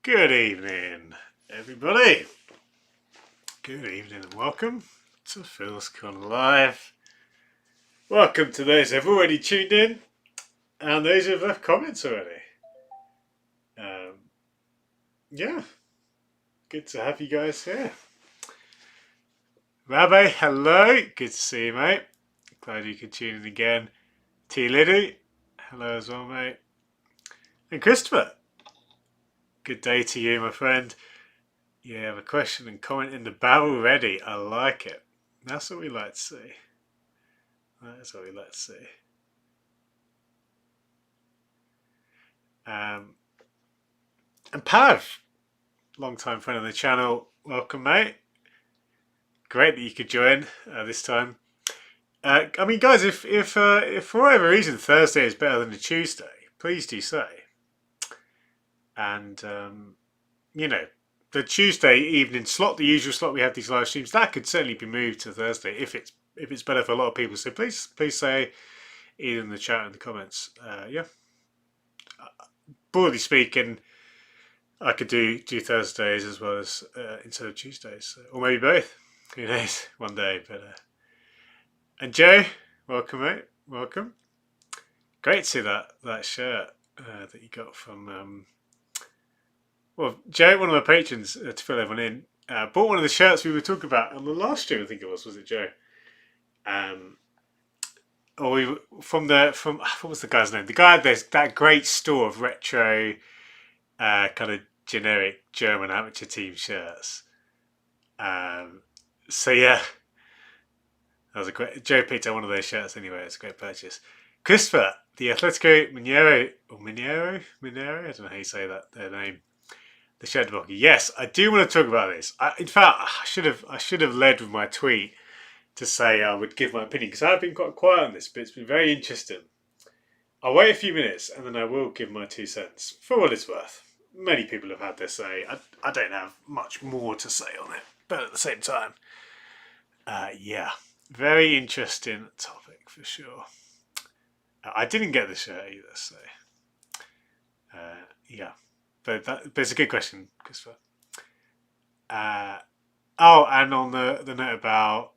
Good evening, everybody. Good evening and welcome to Phil's Con Live. Welcome to those who've already tuned in and those who've left comments already. Yeah, good to have you guys here. Rabbi, hello. Good to see you, mate. Glad you could tune in again. T. Liddy, hello as well, mate. And Christopher, good day to you, my friend. You have a question and comment in the barrel ready. I like it. That's what we like to see. That is what we like to see. And Pav, long-time friend of the channel, welcome, mate. Great that you could join this time. I mean, guys, if for whatever reason Thursday is better than a Tuesday, please do say. And you know, the Tuesday evening slot, the usual slot we have these live streams, that could certainly be moved to Thursday if it's better for a lot of people. So please say either in the chat or in the comments. Yeah. Broadly speaking, I could do Thursdays as well as instead of Tuesdays, or maybe both. Who knows? One day, but. And Joe, welcome, mate. Welcome. Great to see that shirt that you got from. Well, Joe, one of my patrons, to fill everyone in, bought one of the shirts we were talking about on the last stream. I think it was it Joe? Or from what was the guy's name? The guy, there's that great store of retro, kind of generic German amateur team shirts. So yeah, that was a great. Joe picked up one of those shirts anyway. It's a great purchase. Christopher, the Atletico Manero, I don't know how you say their name. The shirt blocker. Yes, I do want to talk about this. In fact, I should have led with my tweet to say I would give my opinion because I've been quite quiet on this, but it's been very interesting. I'll wait a few minutes and then I will give my 2 cents for what it's worth. Many people have had their say. I don't have much more to say on it, but at the same time, yeah. very interesting topic for sure. I didn't get the shirt either, so yeah. But it's a good question, Christopher. Uh, oh, and on the note about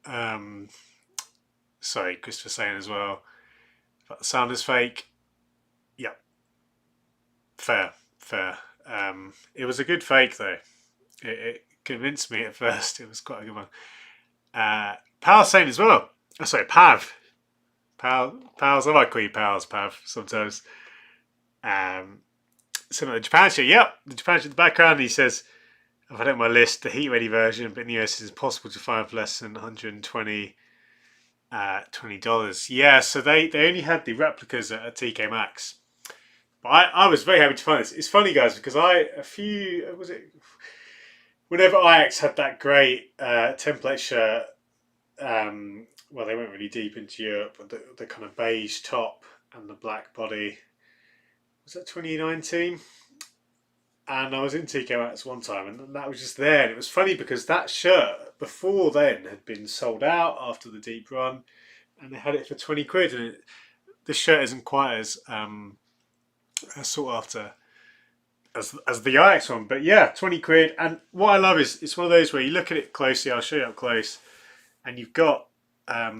sorry, Christopher saying as well about the sound is fake. Yeah, fair. It was a good fake though. It convinced me at first. It was quite a good one. Pal's saying as well. Oh, sorry, Pav. Pals. I might call you Pals, Pav, sometimes. Um, Similar to the Japan shirt. Yep, the Japan shirt in the background. He says, I've had it on my list, the heat ready version, but in the US it's impossible to find for less than $120. $20. Yeah, so they only had the replicas at TK Maxx. But I was very happy to find this. It's funny, guys, because whenever Ajax had that great template shirt, well, they went really deep into Europe with the kind of beige top and the black body. Was that 2019? And I was in TK Maxx one time, and that was just there. And it was funny because that shirt before then had been sold out after the deep run, and they had it for 20 quid. And this shirt isn't quite as sought after as the Ajax one, but yeah, 20 quid. And what I love is it's one of those where you look at it closely. I'll show you up close, and you've got a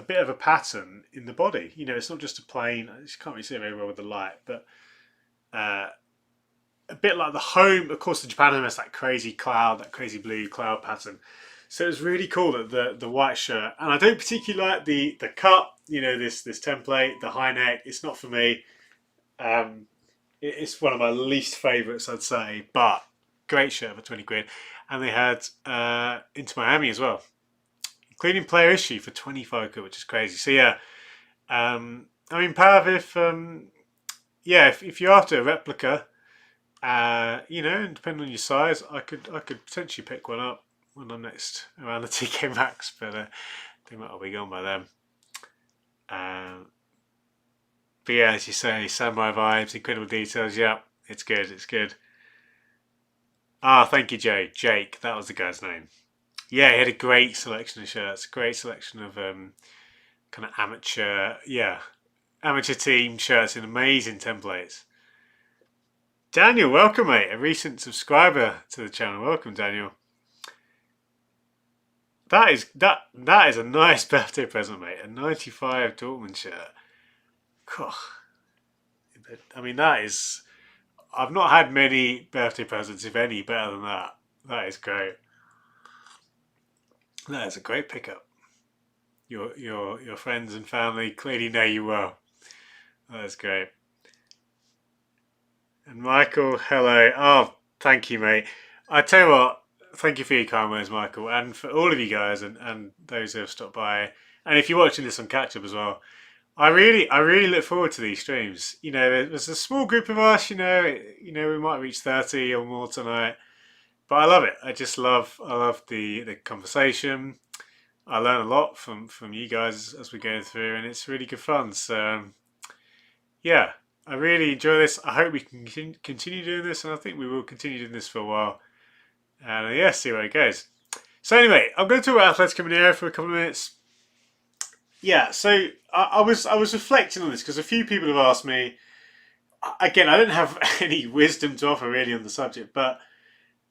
bit of a pattern in the body. You know, it's not just a plain. You can't really see it very well with the light, but a bit like the home. Of course, the Japan home has that crazy cloud, that crazy blue cloud pattern. So it's really cool that the white shirt. And I don't particularly like the cut. You know, this template, the high neck. It's not for me. It's one of my least favourites, I'd say. But great shirt for 20 quid. And they had Inter Miami as well, including player issue for 25 quid, which is crazy. So yeah, I mean, Pav, if you're after a replica, you know, and depending on your size, I could potentially pick one up when I'm next around the TK Maxx, but they might all be gone by then. But yeah, as you say, samurai vibes, incredible details. Yeah, it's good. It's good. Ah, thank you, Jake. That was the guy's name. Yeah, he had a great selection of shirts. Great selection of kind of amateur team shirts in amazing templates. Daniel, welcome, mate. A recent subscriber to the channel. Welcome, Daniel. That is a nice birthday present, mate. A 95 Dortmund shirt. I mean, that is. I've not had many birthday presents, if any, better than that. That is great. That is a great pickup. Your friends and family clearly know you well. That is great. And Michael, hello. Oh, thank you, mate. I tell you what, thank you for your kind words, Michael, and for all of you guys and those who have stopped by. And if you're watching this on catch up as well, I really look forward to these streams. You know, there's a small group of us. You know, we might reach 30 or more tonight, but I love it. I love the conversation. I learn a lot from you guys as we go through, and it's really good fun. So, yeah, I really enjoy this. I hope we can continue doing this, and I think we will continue doing this for a while. And yeah, see where it goes. So anyway, I'm going to talk about Atletico Manero for a couple of minutes. Yeah, so I was reflecting on this because a few people have asked me. Again, I don't have any wisdom to offer really on the subject, but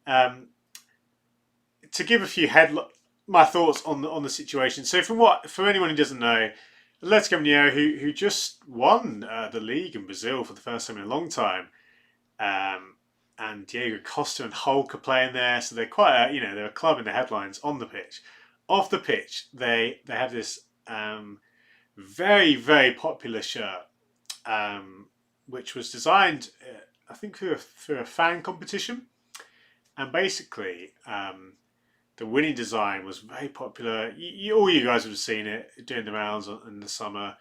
to give a few my thoughts on the situation. So for anyone who doesn't know, Atletico Manero, who just won the league in Brazil for the first time in a long time, and Diego Costa and Hulk are playing there, so they're quite they're a club in the headlines on the pitch. Off the pitch, they have this very, very popular shirt, which was designed, I think, through a fan competition, and basically the winning design was very popular. All you guys would have seen it doing the rounds in the summer.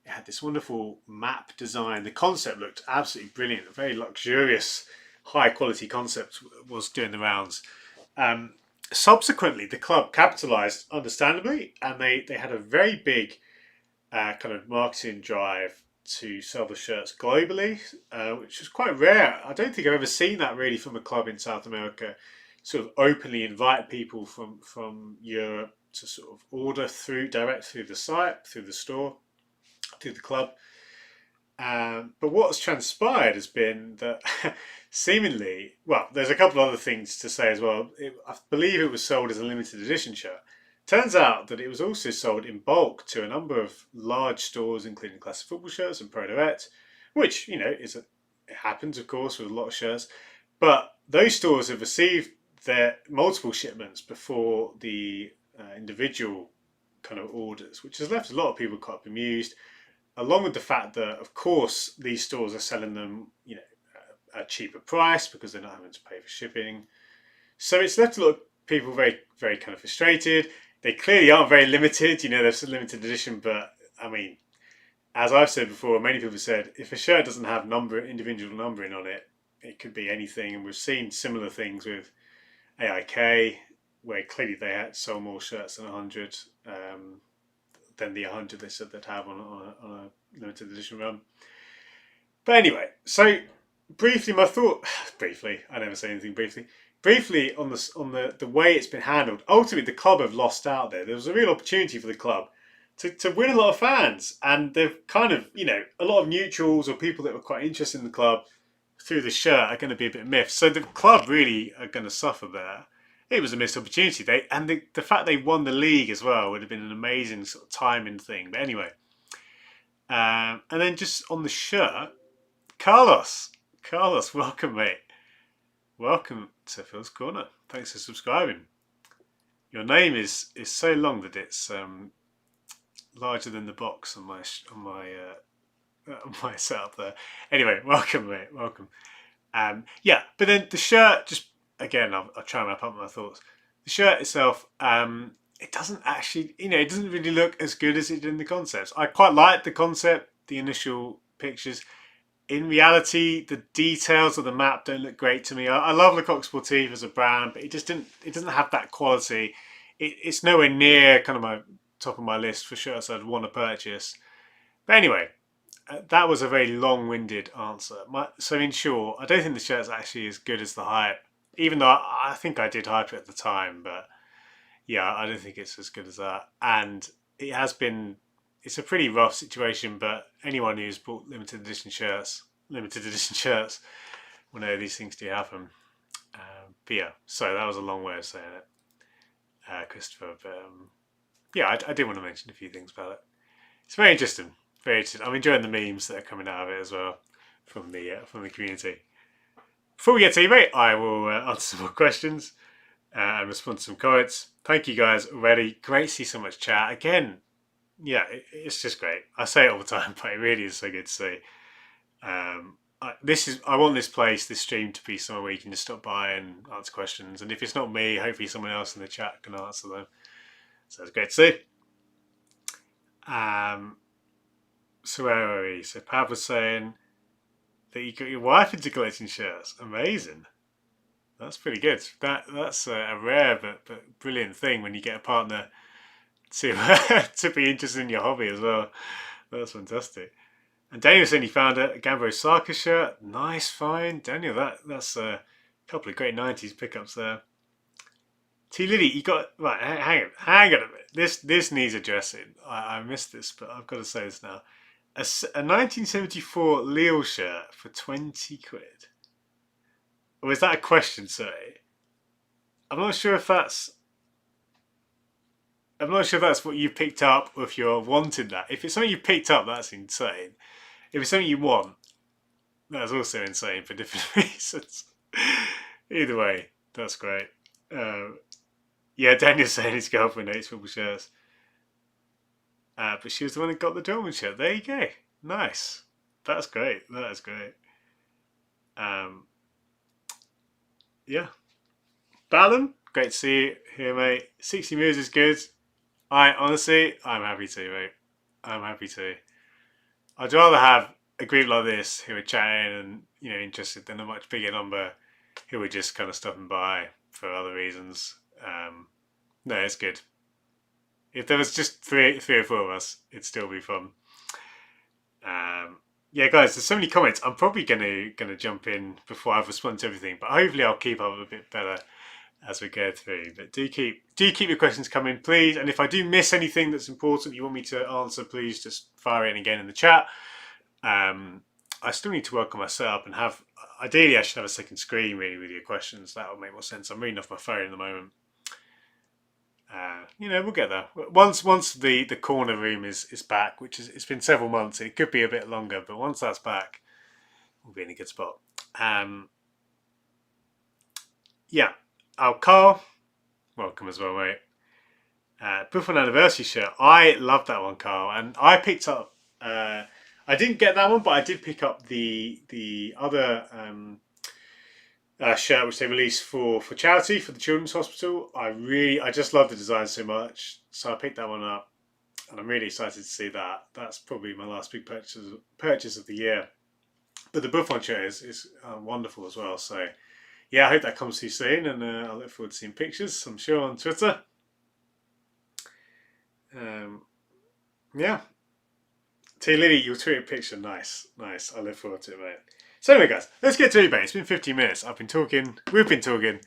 It had this wonderful map design. The concept looked absolutely brilliant. A very luxurious, high quality concept was doing the rounds. Subsequently, the club capitalised, understandably, and they had a very big kind of marketing drive to sell the shirts globally, which is quite rare. I don't think I've ever seen that really from a club in South America, sort of openly invite people from Europe to sort of order direct through the site, through the store, through the club. But what's transpired has been that seemingly, well, there's a couple of other things to say as well. I believe it was sold as a limited edition shirt. Turns out that it was also sold in bulk to a number of large stores, including Classic Football Shirts and Pro Direct, which, it happens, of course, with a lot of shirts. But those stores have received their multiple shipments before the individual kind of orders, which has left a lot of people quite bemused, along with the fact that, of course, these stores are selling them, at a cheaper price because they're not having to pay for shipping. So it's left a lot of people very, very kind of frustrated. They clearly aren't very limited. They're still limited edition, but I mean, as I've said before, many people have said, if a shirt doesn't have individual numbering on it, it could be anything. And we've seen similar things with AIK, where clearly they had sold more shirts than 100 than the 100 they said they'd have on a limited edition run. But anyway, so briefly, my thought. Briefly, I never say anything briefly. Briefly on the way it's been handled. Ultimately, the club have lost out there. There was a real opportunity for the club to win a lot of fans, and they've kind of, a lot of neutrals or people that were quite interested in the club through the shirt are going to be a bit miffed. So the club really are going to suffer there. It was a missed opportunity. The fact they won the league as well would have been an amazing sort of timing thing. But anyway, and then just on the shirt, Carlos, welcome, mate. Welcome to Phil's Corner. Thanks for subscribing. Your name is so long that it's larger than the box on my setup there. Anyway, welcome, mate. Welcome. But then the shirt, just again, I'll try and wrap up my thoughts. The shirt itself, it doesn't actually, it doesn't really look as good as it did in the concepts. I quite like the concept, the initial pictures. In reality, the details of the map don't look great to me. I love Lecoq Sportif as a brand, but it doesn't have that quality. It's nowhere near kind of my top of my list for shirts I'd want to purchase. But anyway, that was a very long-winded answer. So in short, I don't think the shirt's actually as good as the hype, even though I think I did hype it at the time. But yeah, I don't think it's as good as that. And it's a pretty rough situation, but anyone who's bought limited edition shirts will know these things do happen. But yeah, so that was a long way of saying it, Christopher. But I did want to mention a few things about it. It's very interesting. Very interesting. I'm enjoying the memes that are coming out of it as well from the community. Before we get to eBay, I will answer some more questions and respond to some comments. Thank you guys already. Great to see so much chat again. Yeah, it's just great. I say it all the time, but it really is so good to see. I want this stream to be somewhere where you can just stop by and answer questions. And if it's not me, hopefully someone else in the chat can answer them. So it's great to see. So where are we? So Pav was saying that you got your wife into collecting shirts. Amazing. That's pretty good. That's a rare but brilliant thing when you get a partner to be interested in your hobby as well. That's fantastic. And Daniel said he found a Gambo Saka shirt. Nice find, Daniel. That's a couple of great 90s pickups there. T Lily, you got right. Hang on a minute. This needs addressing. I missed this, but I've got to say this now. A 1974 Lille shirt for 20 quid. Or is that a question? Sorry, I'm not sure if that's what you picked up or if you're wanting that. If it's something you picked up, that's insane. If it's something you want, that's also insane for different reasons. Either way, that's great. Daniel's saying his girlfriend hates football shirts. But she was the one that got the Dortmund shirt. There you go. Nice. That's great. That is great. Ballon, great to see you here, mate. 60 moves is good. I'm happy to, mate. I'm happy to. I'd rather have a group like this who are chatting and interested than a much bigger number who are just kind of stopping by for other reasons. No, it's good. If there was just three or four of us, it'd still be fun. Guys, there's so many comments. I'm probably gonna jump in before I've responded to everything, but hopefully I'll keep up a bit better as we go through. But do keep your questions coming, please. And if I do miss anything that's important you want me to answer, please just fire it in again in the chat. I still need to work on my setup and have. Ideally, I should have a second screen really with your questions. That would make more sense. I'm reading off my phone at the moment. We'll get there. Once the corner room is back, which is it's been several months. It could be a bit longer, but once that's back, we'll be in a good spot. Yeah. Oh, Carl, welcome as well, mate. Buffon anniversary shirt. I love that one, Carl, and I picked up. I didn't get that one, but I did pick up the other shirt which they released for charity for the Children's Hospital. I just love the design so much, so I picked that one up, and I'm really excited to see that. That's probably my last big purchase of the year. But the Buffon shirt is wonderful as well. So yeah, I hope that comes to you soon, and I look forward to seeing pictures, I'm sure, on Twitter. Yeah. T Lily, you'll tweet a picture. Nice. I look forward to it, mate. So anyway, guys, let's get to eBay. It's been 15 minutes. We've been talking,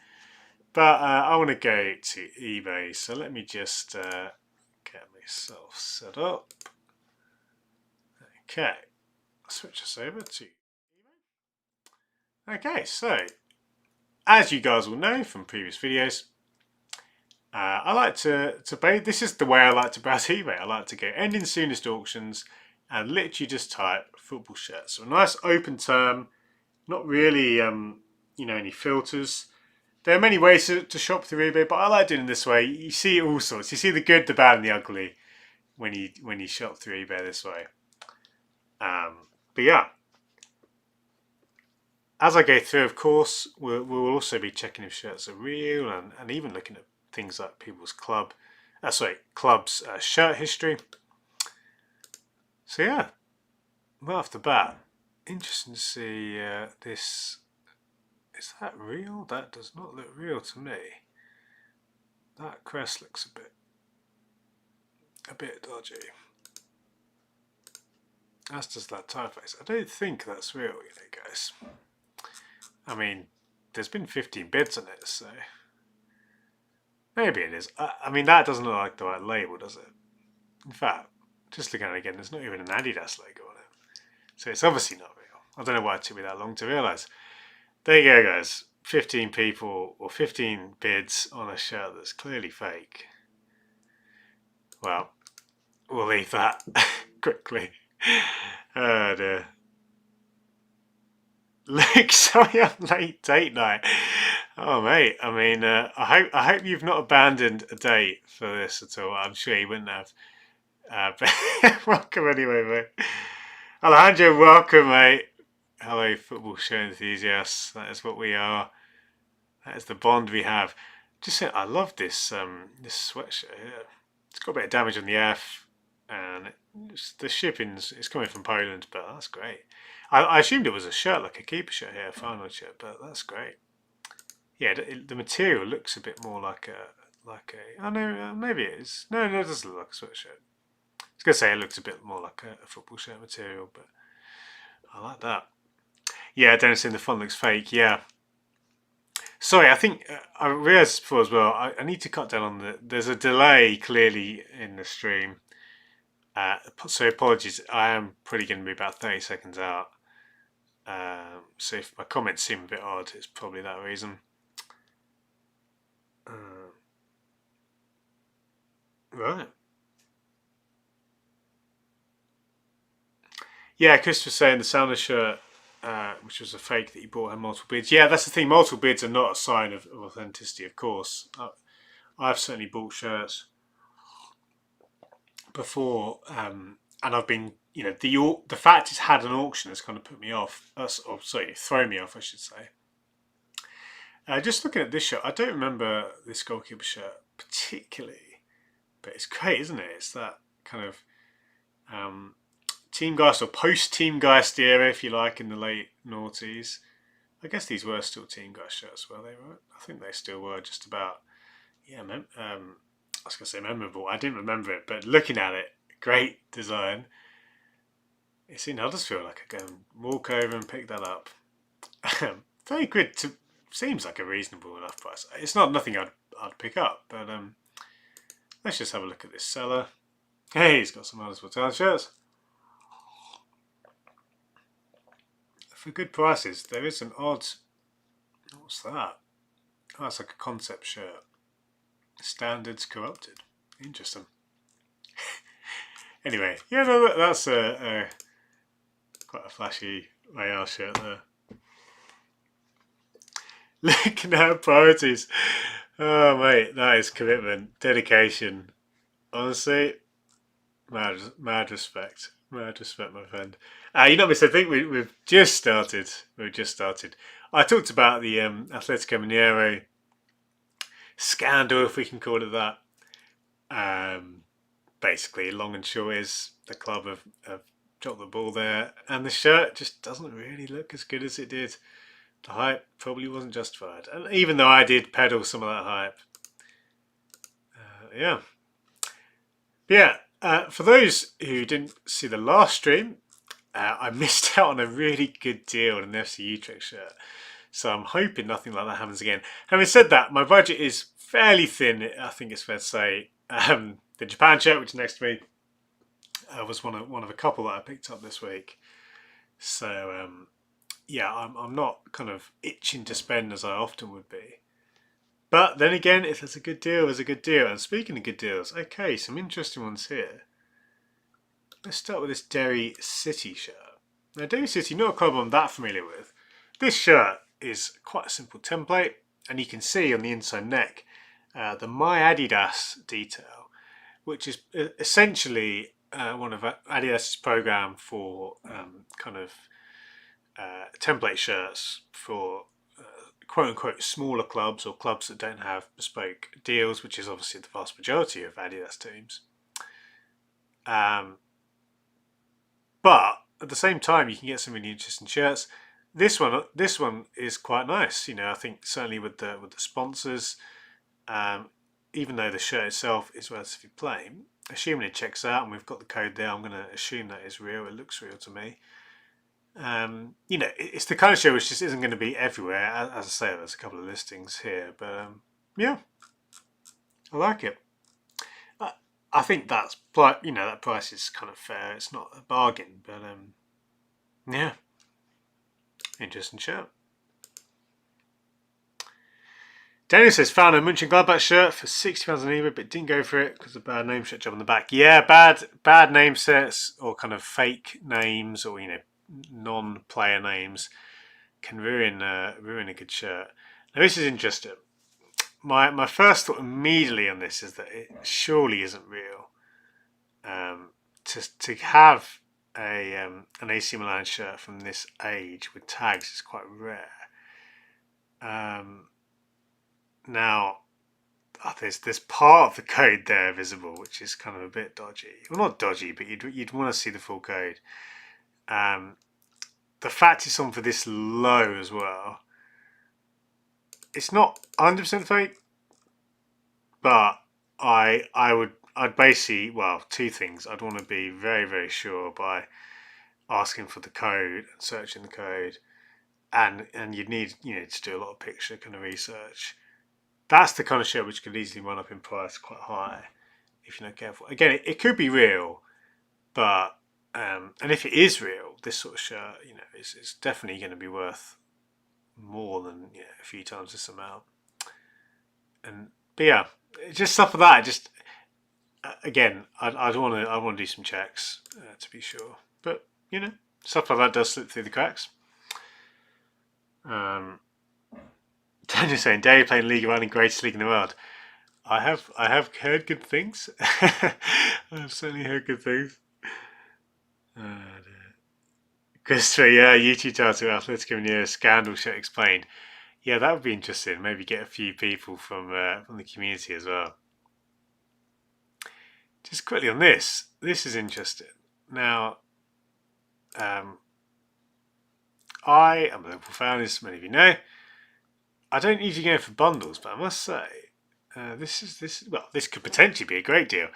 but I want to go to eBay. So let me just get myself set up. Okay, I'll switch us over to eBay. Okay, so as you guys will know from previous videos, I like to pay. This is the way I like to browse eBay. I like to go ending soonest auctions and literally just type football shirts. So a nice open term, not really any filters. There are many ways to shop through eBay, but I like doing it this way. You see all sorts. You see the good, the bad, and the ugly when you shop through eBay this way. But yeah, as I go through, of course, we'll also be checking if shirts are real and even looking at things like people's club's shirt history. So yeah, right off the bat, interesting to see this. Is that real? That does not look real to me. That crest looks a bit dodgy. As does that typeface. I don't think that's real, guys. I mean, there's been 15 bids on it, so maybe it is. I mean, that doesn't look like the right label, does it? In fact, just looking at it again, there's not even an Adidas logo on it. So it's obviously not real. I don't know why it took me that long to realise. There you go, guys. 15 people or 15 bids on a shirt that's clearly fake. Well, we'll leave that quickly. Oh dear. Luke, sorry I'm late date night. Oh mate, I mean, I hope you've not abandoned a date for this at all. I'm sure you wouldn't have. But welcome anyway, mate. Alejandro, welcome, mate. Hello, football show enthusiasts. That is what we are. That is the bond we have. Just saying, I love this this sweatshirt here. It's got a bit of damage on the F, and the shipping's it's coming from Poland, but that's great. I assumed it was a shirt, like a keeper shirt here, a final shirt, but that's great. Yeah, the material looks a bit more like a. I know maybe it is. No, it doesn't look like a sweatshirt. I was gonna say it looks a bit more like a football shirt material, but I like that. Yeah, Dennis, in the font looks fake. Yeah. Sorry, I think I realised before as well. I need to cut down on there's a delay clearly in the stream. So apologies. I am probably going to be about 30 seconds out. So if my comments seem a bit odd, it's probably that reason. Right. Yeah, Chris was saying the Sounder shirt, which was a fake that you bought, had multiple bids. Yeah, that's the thing. Multiple bids are not a sign of authenticity, of course. I've certainly bought shirts before, and I've been, the fact it's had an auction has kind of put me off. Thrown me off, I should say. Just looking at this shirt, I don't remember this goalkeeper shirt particularly, but it's great, isn't it? It's that kind of Teamgeist or post-Teamgeist era, if you like, in the late noughties. I guess these were still Teamgeist shirts, were they? Right? I think they still were just about. Yeah, I was going to say memorable. I didn't remember it, but looking at it, great design. It's in Huddersfield. I could go and walk over and pick that up. Very good to seems like a reasonable enough price. It's not nothing I'd pick up, but let's just have a look at this seller. Hey, he's got some Huddersfield Town shirts. For good prices, there is an odd... What's that? Oh, that's like a concept shirt. Standards corrupted. Interesting. Anyway, yeah, no, that's quite a flashy Real shirt there. Looking at priorities. Oh, mate, that is commitment, dedication. Honestly, mad respect. Mad respect, my friend. You know, Mister, I think we've just started. We've just started. I talked about the Atletico Manero scandal, if we can call it that. Basically, long and short is the club have dropped the ball there, and the shirt just doesn't really look as good as it did. The hype probably wasn't justified, and even though I did peddle some of that hype, yeah. For those who didn't see the last stream, I missed out on a really good deal on an FC Utrecht shirt. So I'm hoping nothing like that happens again. Having said that, my budget is fairly thin, I think it's fair to say. The Japan shirt, which is next to me, was one of a couple that I picked up this week. So yeah, I'm not kind of itching to spend as I often would be. But then again, if there's a good deal, there's a good deal. And speaking of good deals, okay, some interesting ones here. Let's start with this Derry City shirt. Now, Derry City, not a club I'm that familiar with. This shirt is quite a simple template, and you can see on the inside neck the My Adidas detail, which is essentially one of Adidas's program for kind of template shirts for quote-unquote smaller clubs or clubs that don't have bespoke deals, which is obviously the vast majority of Adidas teams. But at the same time, you can get some really interesting shirts. This one is quite nice. You know, I think certainly with the sponsors, even though the shirt itself is relatively plain, assuming it checks out and we've got the code there, I'm going to assume that is real. It looks real to me. You know, it's the kind of shirt which just isn't going to be everywhere. As I say, there's a couple of listings here, but yeah, I like it. I think that price is kind of fair. It's not a bargain, but yeah, interesting shirt. Daniel says found a Mönchengladbach shirt for £60 on eBay, but didn't go for it because of bad name set job on the back. Yeah, bad name sets or kind of fake names or non-player names can ruin a good shirt. Now this is interesting. My first thought immediately on this is that it surely isn't real. To have an AC Milan shirt from this age with tags is quite rare. Now, there's part of the code there visible, which is kind of a bit dodgy. Well, not dodgy, but you'd want to see the full code. The fact it's on for this low as well. It's not 100% fake, but I'd basically, well, two things. I'd want to be very, very sure by asking for the code and searching the code, and you'd need to do a lot of picture kind of research. That's the kind of shirt which could easily run up in price quite high if you're not careful. Again, it could be real, but and if it is real, this sort of shirt, it's definitely going to be worth more than a few times this amount. But yeah, just stuff like that. Just again, I want to do some checks to be sure. But stuff like that does slip through the cracks. Daniel's saying Derry playing League One in greatest league in the world. I have heard good things. I've certainly heard good things. Christopher, yeah, YouTube title Atletico Manero scandal shirt explained. Yeah, that would be interesting. Maybe get a few people from the community as well. Just quickly on this. This is interesting. Now, I am a Liverpool fan, as many of you know. I don't usually go for bundles, but I must say, this could potentially be a great deal.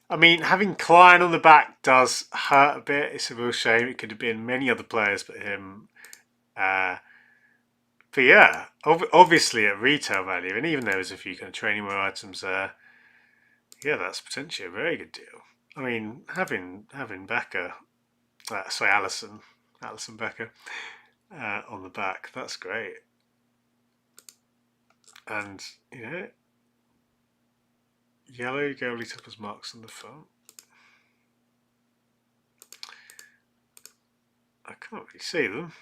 I mean, having Klein on the back does hurt a bit. It's a real shame. It could have been many other players but him. But yeah, obviously at retail value, and even though there's a few kind of training wear items there, yeah, that's potentially a very good deal. I mean, having Becker, sorry, Alison Becker, on the back, that's great. And yellow goalie toppers marks on the front. I can't really see them.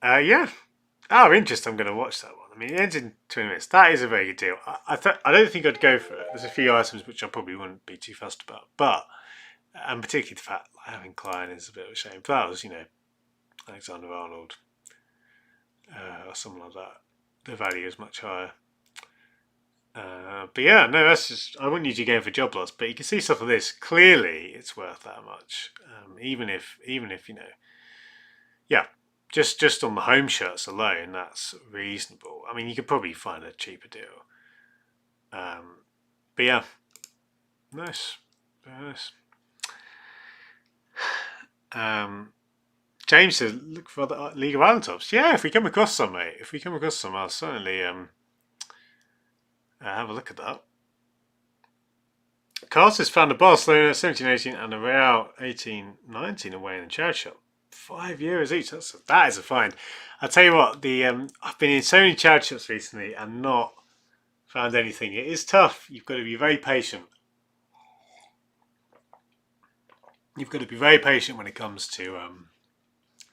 Yeah. Oh, interesting. I'm going to watch that one. I mean, it ends in 20 minutes. That is a very good deal. I don't think I'd go for it. There's a few items which I probably wouldn't be too fussed about. But, and particularly the fact like, having Klein is a bit of a shame. If that was, Alexander Arnold or something like that, the value is much higher. But yeah, no, that's just. I wouldn't usually go for job loss, but you can see stuff like this. Clearly, it's worth that much. Even if yeah, just on the home shirts alone, that's reasonable. I mean, you could probably find a cheaper deal. But yeah, nice, very nice. James says, look for the League of Island tops. Yeah, if we come across some, mate. If we come across some, I'll certainly have a look at that. Carter's found a Barcelona 1718 and a Real 1819 away in the charity shop. €5 each. That is a find. I'll tell you what, I've been in so many charity shops recently and not found anything. It is tough. You've got to be very patient. You've got to be very patient when it comes to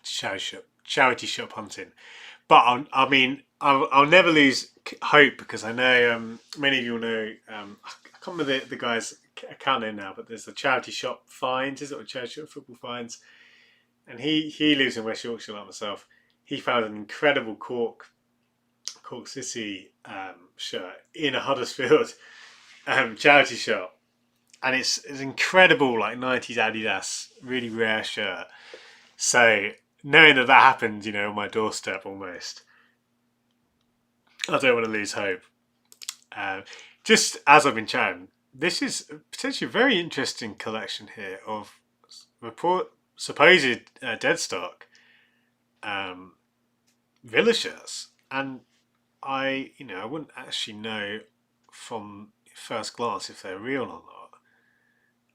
charity shop hunting. But I'll never lose hope because I know many of you will know. I can't remember the guy's account name now, but there's the charity shop finds. Is it, or charity shop football finds? And he lives in West Yorkshire like myself. He found an incredible Cork City shirt in a Huddersfield charity shop, and it's incredible, like 90s Adidas, really rare shirt. So knowing that happened, on my doorstep almost, I don't want to lose hope. Just as I've been chatting, this is potentially a very interesting collection here of supposed dead stock Villa shirts, and I wouldn't actually know from first glance if they're real or not.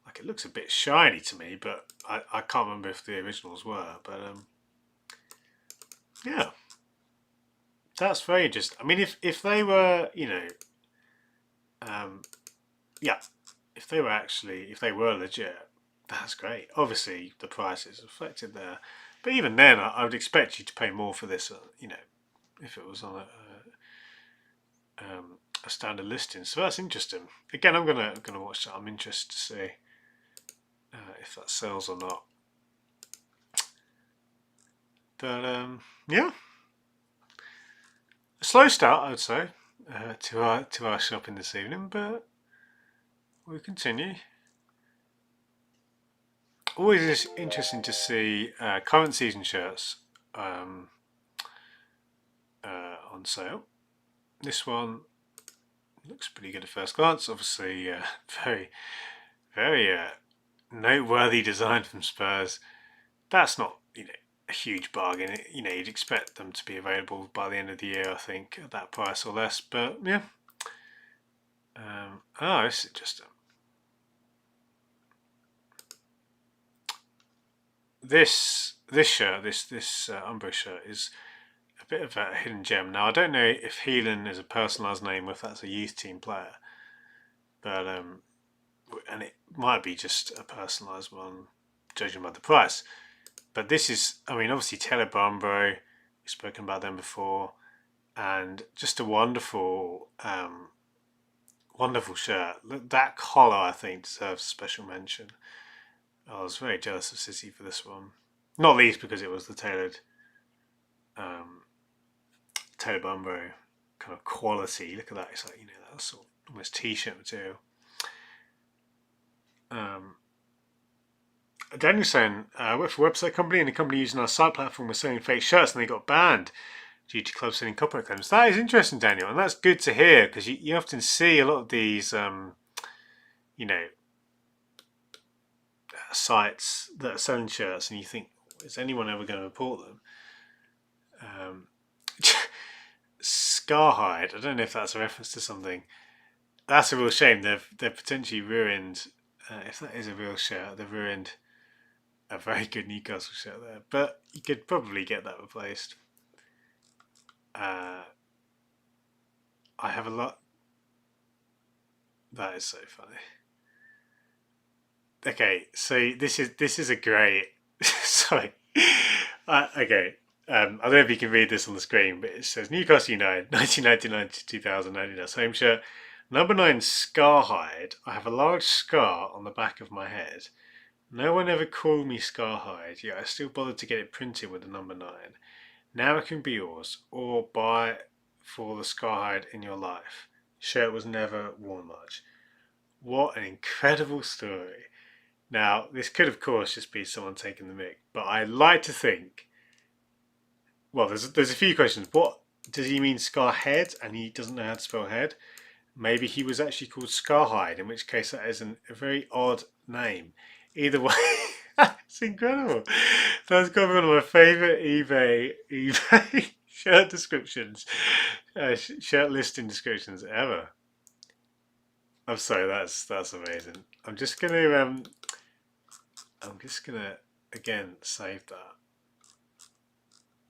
Like, it looks a bit shiny to me, but I can't remember if the originals were. But yeah, that's very interesting. I mean, if they were, yeah, if they were legit, that's great. Obviously, the price is reflected there, but even then, I would expect you to pay more for this. If it was on a standard listing. So that's interesting. Again, I'm gonna watch that. I'm interested to see if that sells or not. But yeah, a slow start, I would say, to our shopping this evening, but we'll continue. Always interesting to see current season shirts on sale. This one looks pretty good at first glance. Obviously, very, very noteworthy design from Spurs. That's not a huge bargain. You'd expect them to be available by the end of the year, I think, at that price or less. But yeah. This is interesting. This shirt, this Umbro shirt, is a bit of a hidden gem. Now, I don't know if Heelan is a personalised name or if that's a youth team player, but and it might be just a personalised one, judging by the price. But this is, obviously Taylor Umbro. We've spoken about them before, and just a wonderful, wonderful shirt. That collar, I think, deserves special mention. I was very jealous of City for this one, not least because it was the tailored Taylor Umbro kind of quality. Look at that. It's like, that's sort of almost t-shirt material. Daniel's saying, I work for a website company, and the company using our site platform was selling fake shirts and they got banned due to clubs selling copyright claims. That is interesting, Daniel, and that's good to hear, because you often see a lot of these sites that are selling shirts and you think, is anyone ever going to report them? Scarhide. I don't know if that's a reference to something. That's a real shame. They've potentially ruined. If that is a real shirt, they've ruined a very good Newcastle shirt there. But you could probably get that replaced. I have a lot. That is so funny. Okay, so this is a great. Sorry. Okay. I don't know if you can read this on the screen, but it says Newcastle United, 1999 to 2000 Adidas home shirt. Number 9 Scarhide. I have a large scar on the back of my head. No one ever called me Scarhide, yet I still bothered to get it printed with the number 9. Now it can be yours, or buy for the Scarhide in your life. Shirt was never worn much. What an incredible story. Now, this could of course just be someone taking the mick, but I like to think, well, there's a few questions. What does he mean, Scarhead, and he doesn't know how to spell head? Maybe he was actually called Scarhide, in which case that is a very odd name. Either way, it's incredible. That's got to be one of my favourite eBay shirt descriptions, shirt listing descriptions ever. I'm sorry, that's amazing. I'm just gonna again save that.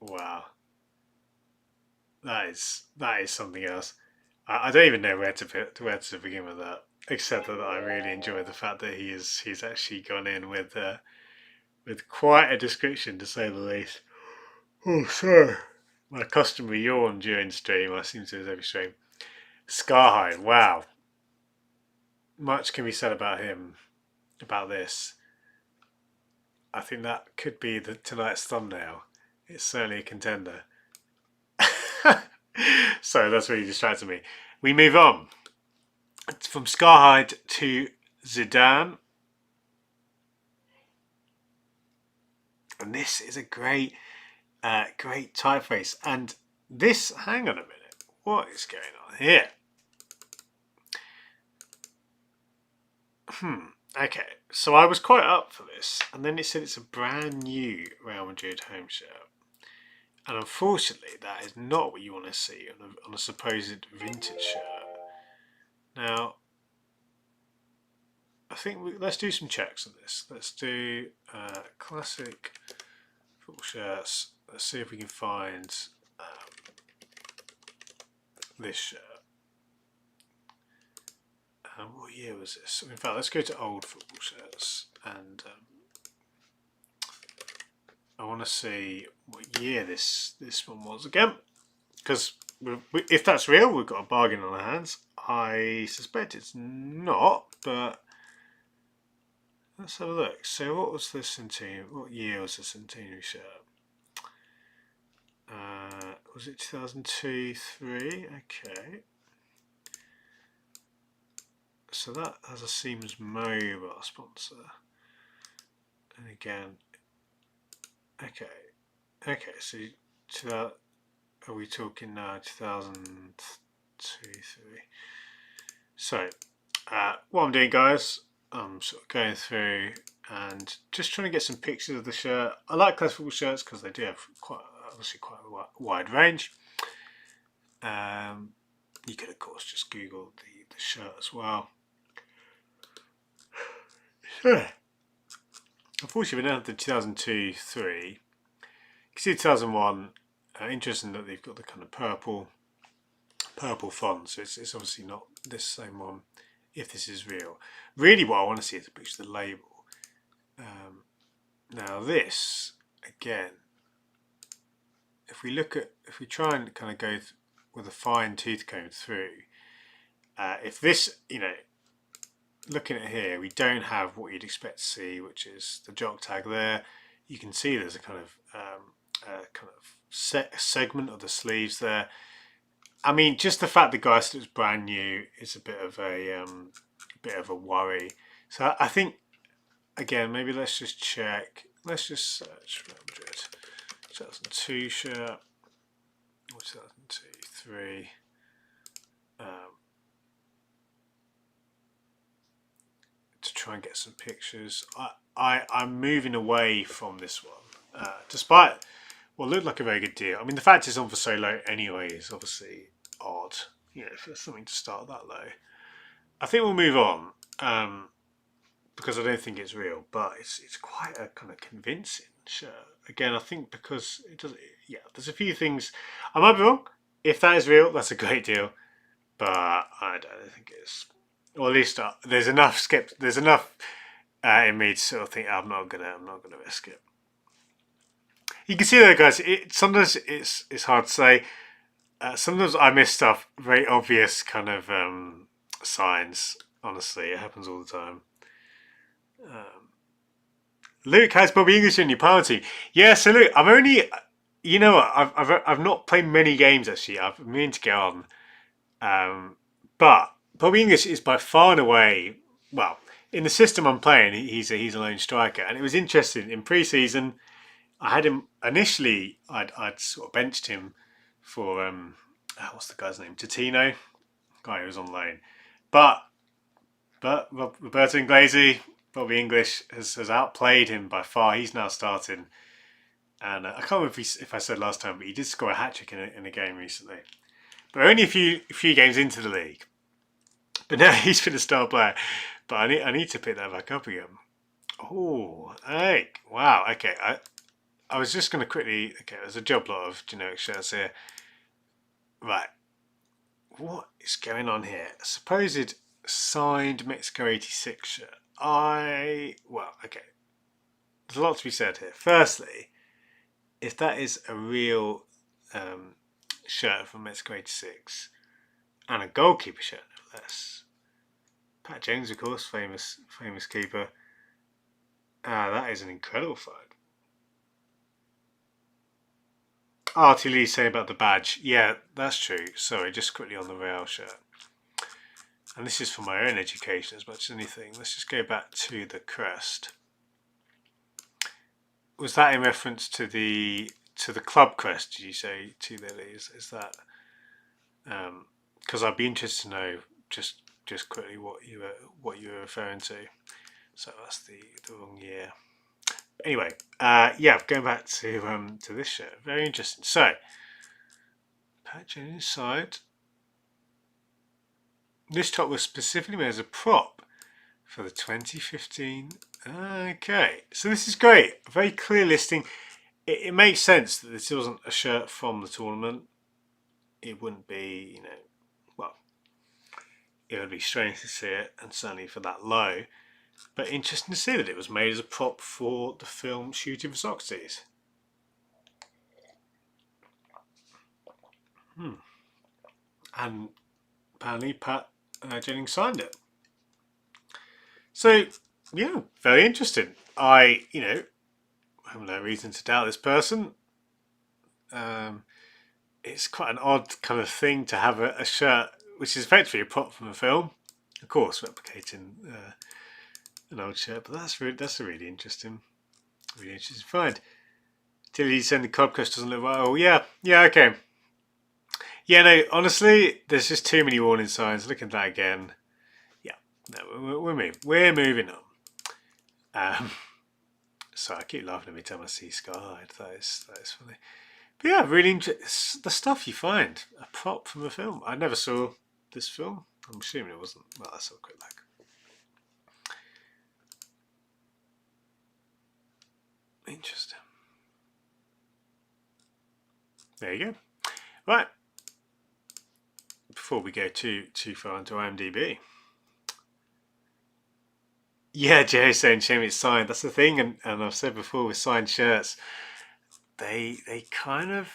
Wow, that is something else. I don't even know where to begin with that, except that I really enjoy the fact that he's actually gone in with quite a description, to say the least. Oh, sorry, my customary yawn during stream. I seem to do every stream. Scarhide, wow. Much can be said about him, about this. I think that could be tonight's thumbnail. It's certainly a contender. So that's really distracting me. We move on. It's from Scarhide to Zidane. And this is a great typeface. And this, hang on a minute, what is going on here? Okay, so I was quite up for this, and then it said it's a brand new Real Madrid home shirt. And unfortunately, that is not what you want to see on a supposed vintage shirt. Now, I think let's do some checks on this. Let's do classic football shirts. Let's see if we can find this shirt. What year was this? In fact, let's go to old football shirts, and I want to see what year this one was again, because if that's real, we've got a bargain on our hands. I suspect it's not, but let's have a look. So, what was the centenary? What year was the centenary shirt? Was it 2002, 3? Okay. So that has a Siemens Mobile sponsor, and again, okay. So are we talking now 2002, 3? So what I'm doing, guys, I'm sort of going through and just trying to get some pictures of the shirt. I like classic football shirts because they do have obviously quite a wide range. You could of course just Google the shirt as well. Unfortunately, we don't have the 2002, 3. You can see 2001. Interesting that they've got the kind of purple font, so it's obviously not this same one. If this is real, really, what I want to see is a picture of the label. Now this again, if we try and kind of go with a fine tooth comb through, if this, looking at here, we don't have what you'd expect to see, which is the jock tag there. You can see there's a kind of segment of the sleeves there. I mean, just the fact the guy said it was brand new is a bit of a worry. So I think, again, maybe let's just check. Let's just search Real Madrid 2002 shirt or 2002, 3. To try and get some pictures. I'm moving away from this one, despite what looked like a very good deal. I mean, the fact it's on for so low anyway is obviously odd. For something to start that low. I think we'll move on because I don't think it's real, but it's quite a kind of convincing shirt. Again, I think because it does. Yeah, there's a few things. I might be wrong. If that is real, that's a great deal, but I don't think it is. Or at least there's enough There's enough in me to sort of think I'm not gonna risk it. You can see there, guys. Sometimes it's hard to say. Sometimes I miss stuff, very obvious kind of signs. Honestly, it happens all the time. Luke, how's Bobby English in your party? Yeah, so look, I've only, what, I've not played many games actually. I've been meaning to get on, but Bobby English is by far and away, well, in the system I'm playing, he's a lone striker, and it was interesting in pre-season. I had him initially. I'd sort of benched him for what's the guy's name? Totino, guy who was on loan, but Roberto Inglesi, Bobby English has outplayed him by far. He's now starting, and I can't remember if I said last time, but he did score a hat trick in a game recently. But only a few games into the league. But now he's been a star player. But I need to pick that back up again. Oh, hey, wow. Okay, I was just going to quickly. Okay, there's a job lot of generic shirts here. Right, what is going on here? A supposed signed Mexico 86 shirt. Okay. There's a lot to be said here. Firstly, if that is a real shirt from Mexico 86 and a goalkeeper shirt, no less. Pat Jones, of course, famous keeper. That is an incredible find. Artie Lee saying about the badge. Yeah, that's true. Sorry, just quickly on the Real shirt. And this is for my own education as much as anything. Let's just go back to the crest. Was that in reference to the club crest? Did you say to Lily? Is that? Because I'd be interested to know just quickly what you were referring to. So that's the wrong year. Anyway, going back to this shirt. Very interesting. So, patch inside. This top was specifically made as a prop for the 2015. Okay, so this is great. A very clear listing. It makes sense that this wasn't a shirt from the tournament. It wouldn't be, it would be strange to see it, and certainly for that low. But interesting to see that it was made as a prop for the film Shooting for Socrates. And apparently Pat Jennings signed it. So, yeah, very interesting. I have no reason to doubt this person. It's quite an odd kind of thing to have a shirt which is effectively a prop from a film. Of course, replicating an old shirt, but that's a really interesting find. Tilly saying the Codcrest doesn't look right. Oh yeah, okay. Yeah, no, honestly, there's just too many warning signs. Look at that again. Yeah, no, we're moving on. So I keep laughing every time I see Scarlet. That is funny. But yeah, really interesting. The stuff you find, a prop from a film. I never saw this film. I'm assuming it wasn't. Well, let's have a quick look. Interesting. There you go. Right. Before we go too far into IMDb. Yeah, Jerry's saying shame it's signed. That's the thing, and I've said before with signed shirts, they kind of,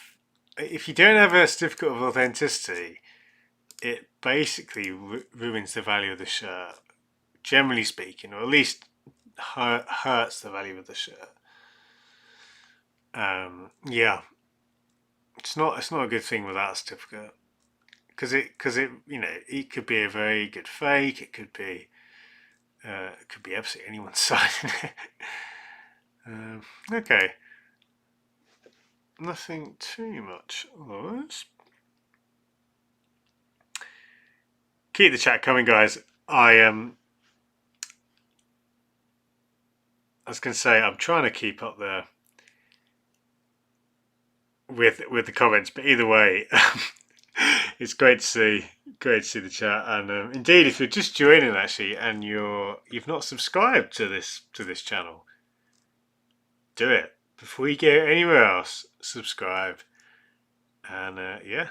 if you don't have a certificate of authenticity, it basically ruins the value of the shirt. Generally speaking, or at least hurts the value of the shirt. Yeah, it's not a good thing without a certificate, because it it could be a very good fake. It could be absolutely anyone signing it. Okay, nothing too much otherwise. Keep the chat coming, guys. I was going to say I'm trying to keep up there with the comments, but either way, It's great to see. Great to see the chat. And indeed, if you're just joining actually, and you've not subscribed to this channel, do it before you go anywhere else. Subscribe, and yeah,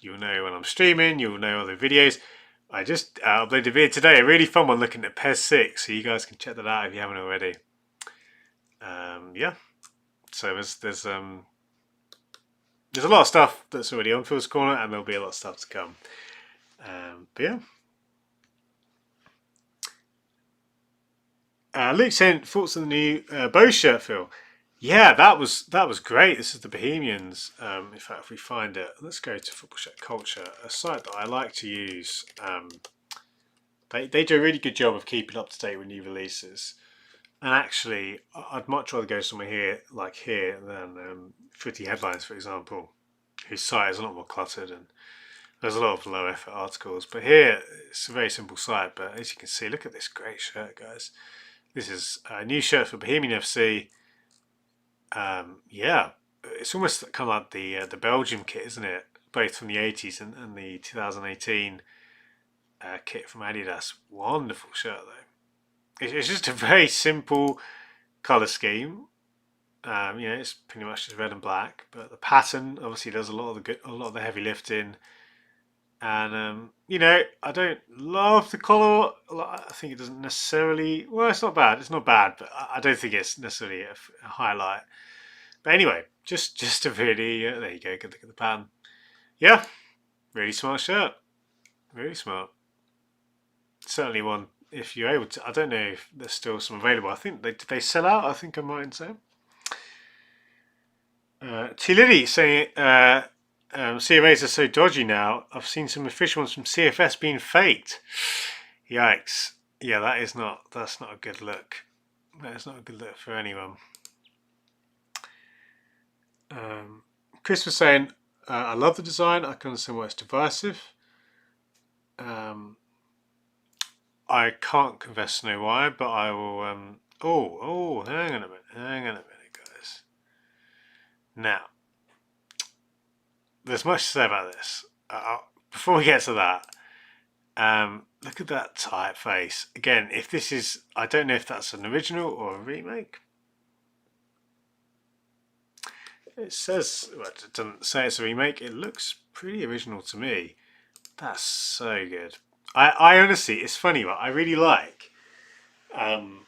you'll know when I'm streaming. You'll know other videos. I just uploaded a video today, a really fun one looking at PES 6, so you guys can check that out if you haven't already. Yeah, so there's a lot of stuff that's already on Phil's Corner, and there'll be a lot of stuff to come. But yeah, Luke saying thoughts on the new Bow shirt, Phil. Yeah, that was great. This is the Bohemians. In fact, if we find it, let's go to Football Shirt Culture, a site that I like to use. They do a really good job of keeping up to date with new releases. And actually, I'd much rather go somewhere here, like here, than Footy Headlines, for example, whose site is a lot more cluttered and there's a lot of low effort articles. But here, it's a very simple site. But as you can see, look at this great shirt, guys. This is a new shirt for Bohemian FC. Yeah, it's almost kind of like the Belgium kit, isn't it? Both from the 80s and the 2018 kit from Adidas. Wonderful shirt, though. It's just a very simple colour scheme. It's pretty much just red and black, but the pattern obviously does a lot of the heavy lifting. And I don't love the collar. I think it doesn't necessarily. Well, it's not bad. It's not bad, but I don't think it's necessarily a highlight. But anyway, just a really there you go. Good look at the pattern. Yeah, really smart shirt. Really smart. Certainly one if you're able to. I don't know if there's still some available. I think they sell out. I think I might say. T Lily saying. CMAs are so dodgy now. I've seen some official ones from CFS being faked. Yikes! Yeah, that's not a good look. That is not a good look for anyone. Chris was saying, I love the design. I can understand why it's divisive. I can't confess to know why, but I will. Hang on a minute, guys. Now. There's much to say about this. Before we get to that, look at that typeface. Again, if this is, I don't know if that's an original or a remake. It says, well, it doesn't say it's a remake. It looks pretty original to me. That's so good. I honestly, it's funny, but I really like kind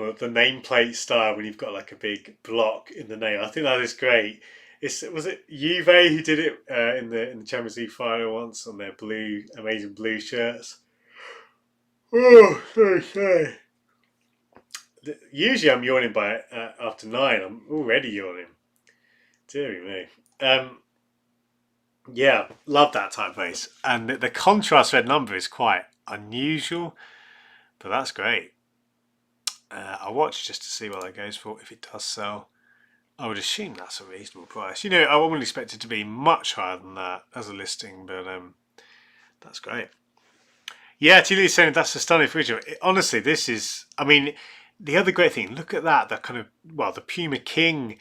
of the nameplate style when you've got like a big block in the name. I think that is great. Was it Juve who did it in the Champions League final once on their amazing blue shirts? Oh, okay. Usually I'm yawning by after 9. I'm already yawning. Dear me. Yeah, love that typeface, and the contrast red number is quite unusual, but that's great. I'll watch just to see what that goes for if it does sell. I would assume that's a reasonable price. I wouldn't expect it to be much higher than that as a listing, but that's great. Yeah, Tilly's saying that's a stunning original. Honestly, this is. I mean, the other great thing. Look at that. That kind of the Puma King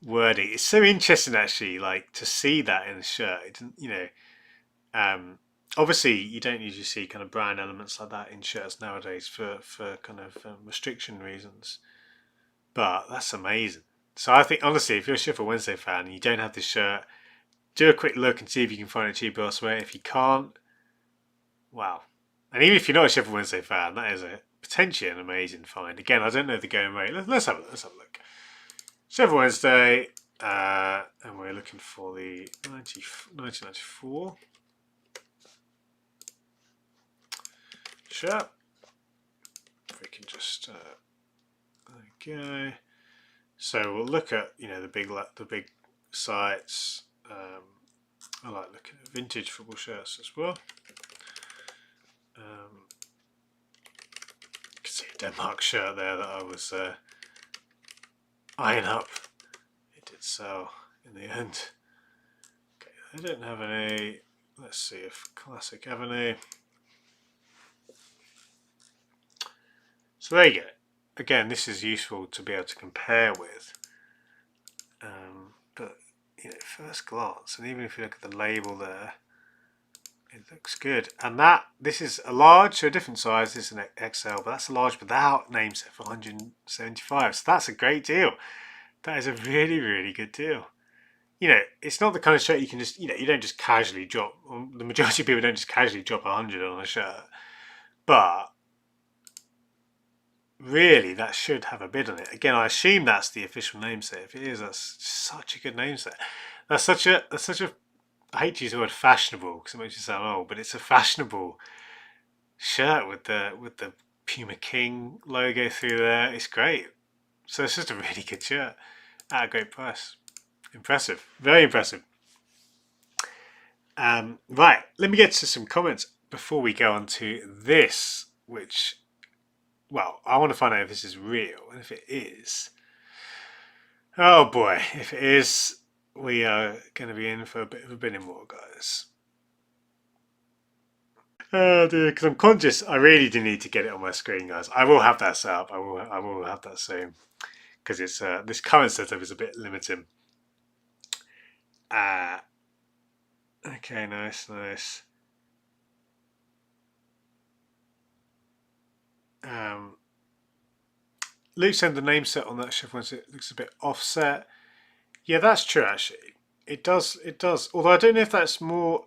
wording. It's so interesting actually, like to see that in a shirt. It didn't, obviously you don't usually see kind of brand elements like that in shirts nowadays for kind of restriction reasons. But that's amazing. So I think, honestly, if you're a Sheffield Wednesday fan and you don't have this shirt, do a quick look and see if you can find it cheap elsewhere. If you can't, wow. And even if you're not a Sheffield Wednesday fan, that is potentially an amazing find. Again, I don't know the going rate. Let's have a look. Sheffield Wednesday, and we're looking for the 1994 shirt. If we can just, there we go. So we'll look at the big sites. I like looking at vintage football shirts as well. You can see a Denmark shirt there that I was eyeing up. It did sell in the end. Okay, I don't have any. Let's see if Classic Avenue. So there you go. Again, this is useful to be able to compare with. But first glance, and even if you look at the label there, it looks good. And this is a large, so a different size. This is an XL, but that's a large without name set for 175. So that's a great deal. That is a really, really good deal. It's not the kind of shirt you can just, you don't just casually drop. The majority of people don't just casually drop 100 on a shirt, but really that should have a bid on it. Again, I assume that's the official name set. If it is, that's such a good name set. That's such a I hate to use the word fashionable because it makes you sound old, but it's a fashionable shirt with the Puma King logo through there. It's great. So it's just a really good shirt at a great price. Impressive, very impressive. Right, let me get to some comments before we go on to this, which, well, I want to find out if this is real, and if it is, oh boy, if it is, we are going to be in for a bit of a bidding war, guys. Oh dear, because I'm conscious, I really do need to get it on my screen, guys. I will have that set up. I will have that soon, because it's this current setup is a bit limiting. Okay, nice. Luke said the name set on that shift once it looks a bit offset. Yeah, that's true actually. It does. Although I don't know if that's more.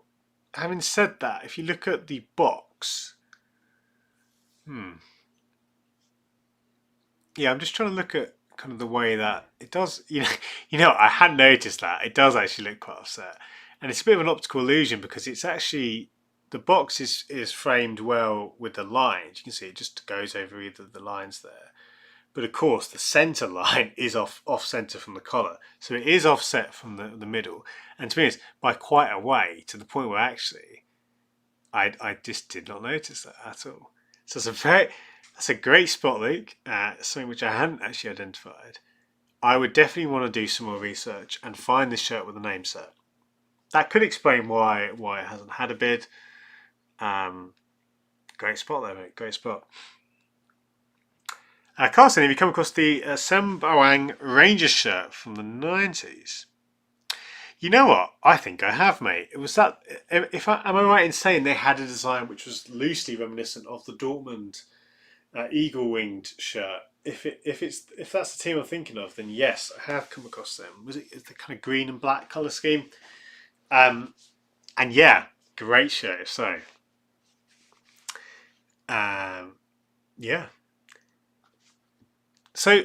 Having said that, if you look at the box, yeah, I'm just trying to look at kind of the way that it does. I hadn't noticed that it does actually look quite offset, and it's a bit of an optical illusion because it's actually the box is framed well with the lines. You can see it just goes over either of the lines there. But of course, the centre line is off centre from the collar, so it is offset from the middle. And to be honest, by quite a way, to the point where actually, I just did not notice that at all. So that's a great spot, Luke. Something which I hadn't actually identified. I would definitely want to do some more research and find this shirt with a name set. That could explain why it hasn't had a bid. Great spot there, mate. Great spot. Carson, have you come across the Sembawang Rangers shirt from the 90s? You know what? I think I have, mate. It was that. Am I right in saying they had a design which was loosely reminiscent of the Dortmund eagle-winged shirt? If that's the team I'm thinking of, then yes, I have come across them. Was it the kind of green and black colour scheme? And yeah, great shirt. So, yeah. So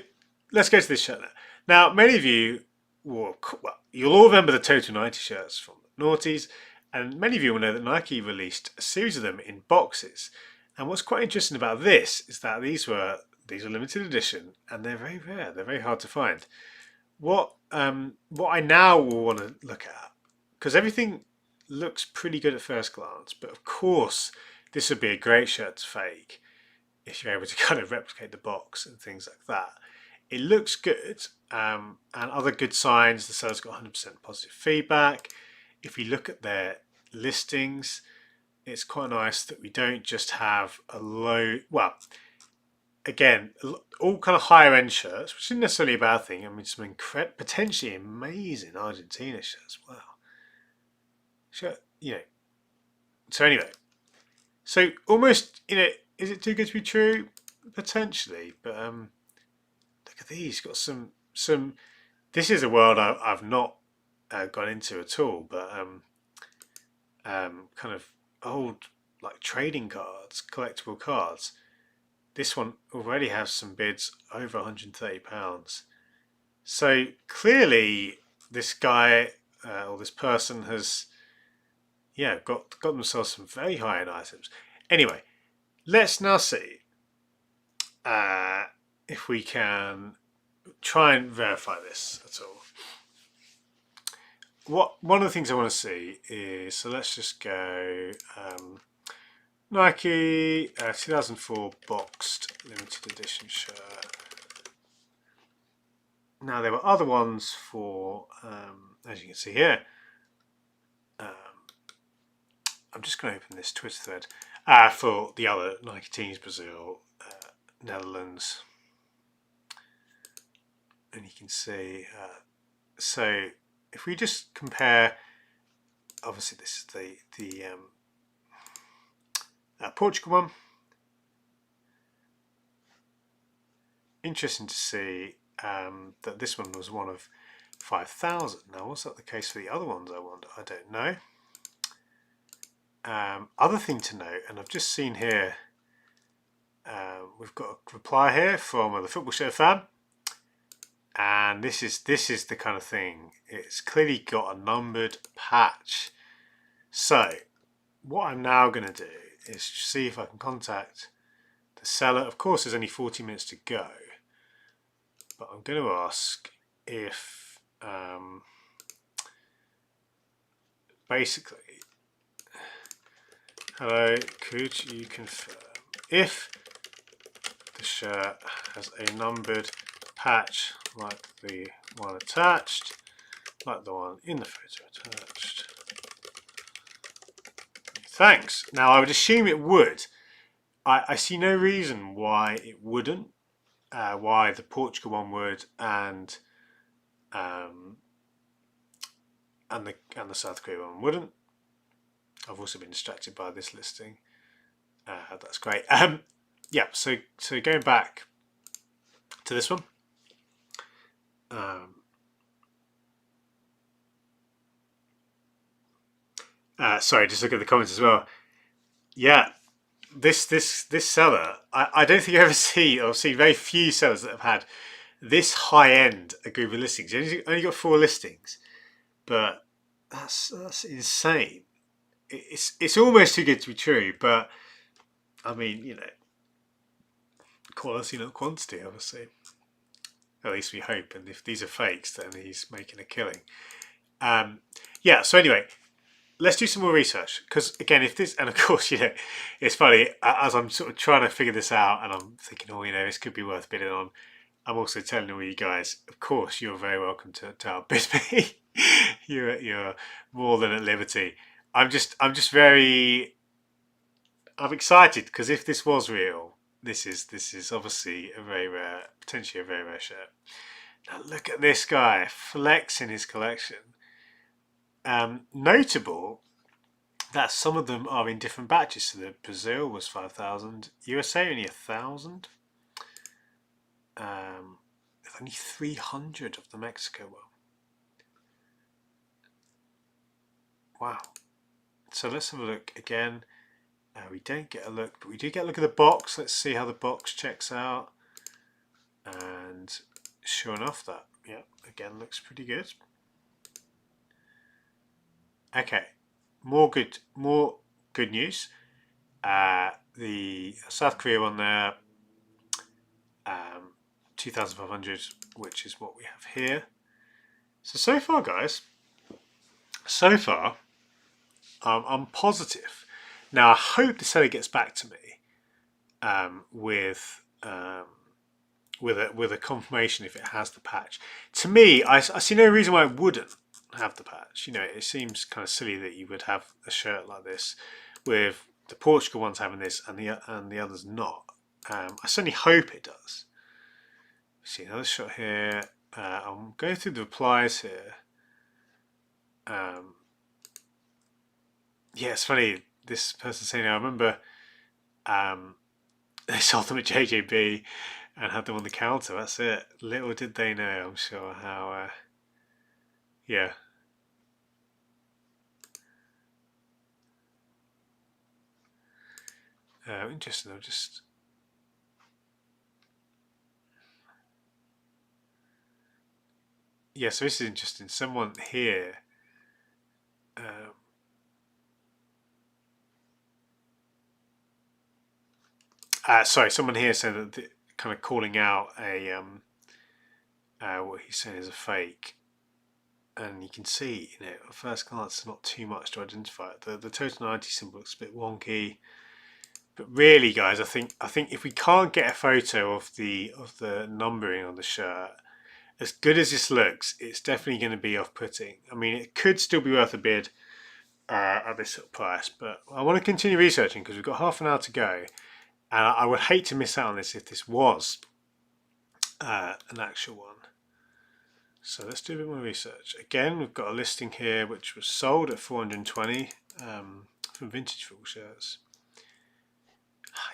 let's go to this shirt now. Many of you you'll all remember the Total 90 shirts from the noughties, and many of you will know that Nike released a series of them in boxes. And what's quite interesting about this is that these are limited edition, and they're very rare. They're very hard to find. What I now will want to look at, because everything looks pretty good at first glance, but of course this would be a great shirt to fake if you're able to kind of replicate the box and things like that. It looks good, and other good signs, the seller's got 100% positive feedback. If we look at their listings, it's quite nice that we don't just have a low, well, again, all kind of higher end shirts, which isn't necessarily a bad thing. I mean, some potentially amazing Argentina shirts. Wow. Sure, So anyway, so almost, is it too good to be true? Potentially, but look at these. Got some. This is a world I've not gone into at all, but kind of old like trading cards, collectible cards. This one already has some bids over £130. So clearly, this guy or this person has, got themselves some very high-end items. Anyway, let's now see if we can try and verify this at all. One of the things I want to see is, so let's just go Nike 2004 boxed limited edition shirt. Now there were other ones for, as you can see here. I'm just going to open this Twitter thread for the other Nike teams: Brazil, Netherlands, and you can see. So if we just compare, obviously this is the Portugal one. Interesting to see that this one was one of 5,000. Now, was that the case for the other ones? I wonder. I don't know. Other thing to note, and I've just seen here, we've got a reply here from the Football Show fan, and this is the kind of thing. It's clearly got a numbered patch. So, what I'm now going to do is see if I can contact the seller. Of course, there's only 40 minutes to go, but I'm going to ask if basically, hello, could you confirm if the shirt has a numbered patch like the one attached, like the one in the photo attached? Thanks. Now, I would assume it would. I see no reason why it wouldn't. Why the Portugal one would, and the South Korea one wouldn't. I've also been distracted by this listing. That's great. Yeah. So going back to this one. Sorry, just look at the comments as well. Yeah, this seller, I don't think I ever see, or see very few sellers that have had this high end a group of listings. Only got 4 listings, but that's insane. It's almost too good to be true, but I mean, you know, quality not quantity, obviously. At least we hope. And if these are fakes, then he's making a killing. Yeah. So anyway, let's do some more research, because again, if this, and of course, you know, it's funny as I'm sort of trying to figure this out, and I'm thinking, oh, you know, this could be worth bidding on. I'm also telling all you guys, of course, you're very welcome to outbid me. you're more than at liberty. I'm excited, because if this was real, this is obviously a very rare, potentially a very rare shirt. Now look at this guy flexing his collection. Notable that some of them are in different batches. So the Brazil was 5,000, USA only 1,000. There's only 300 of the Mexico one. Wow. So let's have a look again. We don't get a look, but we do get a look at the box. Let's see how the box checks out. And sure enough, that, yeah, again looks pretty good. Okay, more good news. The South Korea one there, 2,500, which is what we have here. So far, guys, I'm positive. Now, I hope the seller gets back to me with a confirmation if it has the patch. To me, I see no reason why it wouldn't have the patch. You know, it seems kind of silly that you would have a shirt like this with the Portugal ones having this and the others not. I certainly hope it does. See another shot here. I'm going through the replies here. Yeah, it's funny. This person saying, I remember they sold them at JJB and had them on the counter. That's it. Little did they know, I'm sure, how yeah. Interesting. I'll just so this is interesting. Someone here sorry, someone here said that kind of calling out a what he's saying is a fake, and you can see, you know, at first glance, not too much to identify it. The total 90 symbol looks a bit wonky, but really, guys, I think if we can't get a photo of the numbering on the shirt, as good as this looks, it's definitely going to be off-putting. I mean, it could still be worth a bid at this sort of price, but I want to continue researching because we've got half an hour to go, and I would hate to miss out on this if this was an actual one. So let's do a bit more research. Again, we've got a listing here which was sold at 420 from Vintage Football Shirts.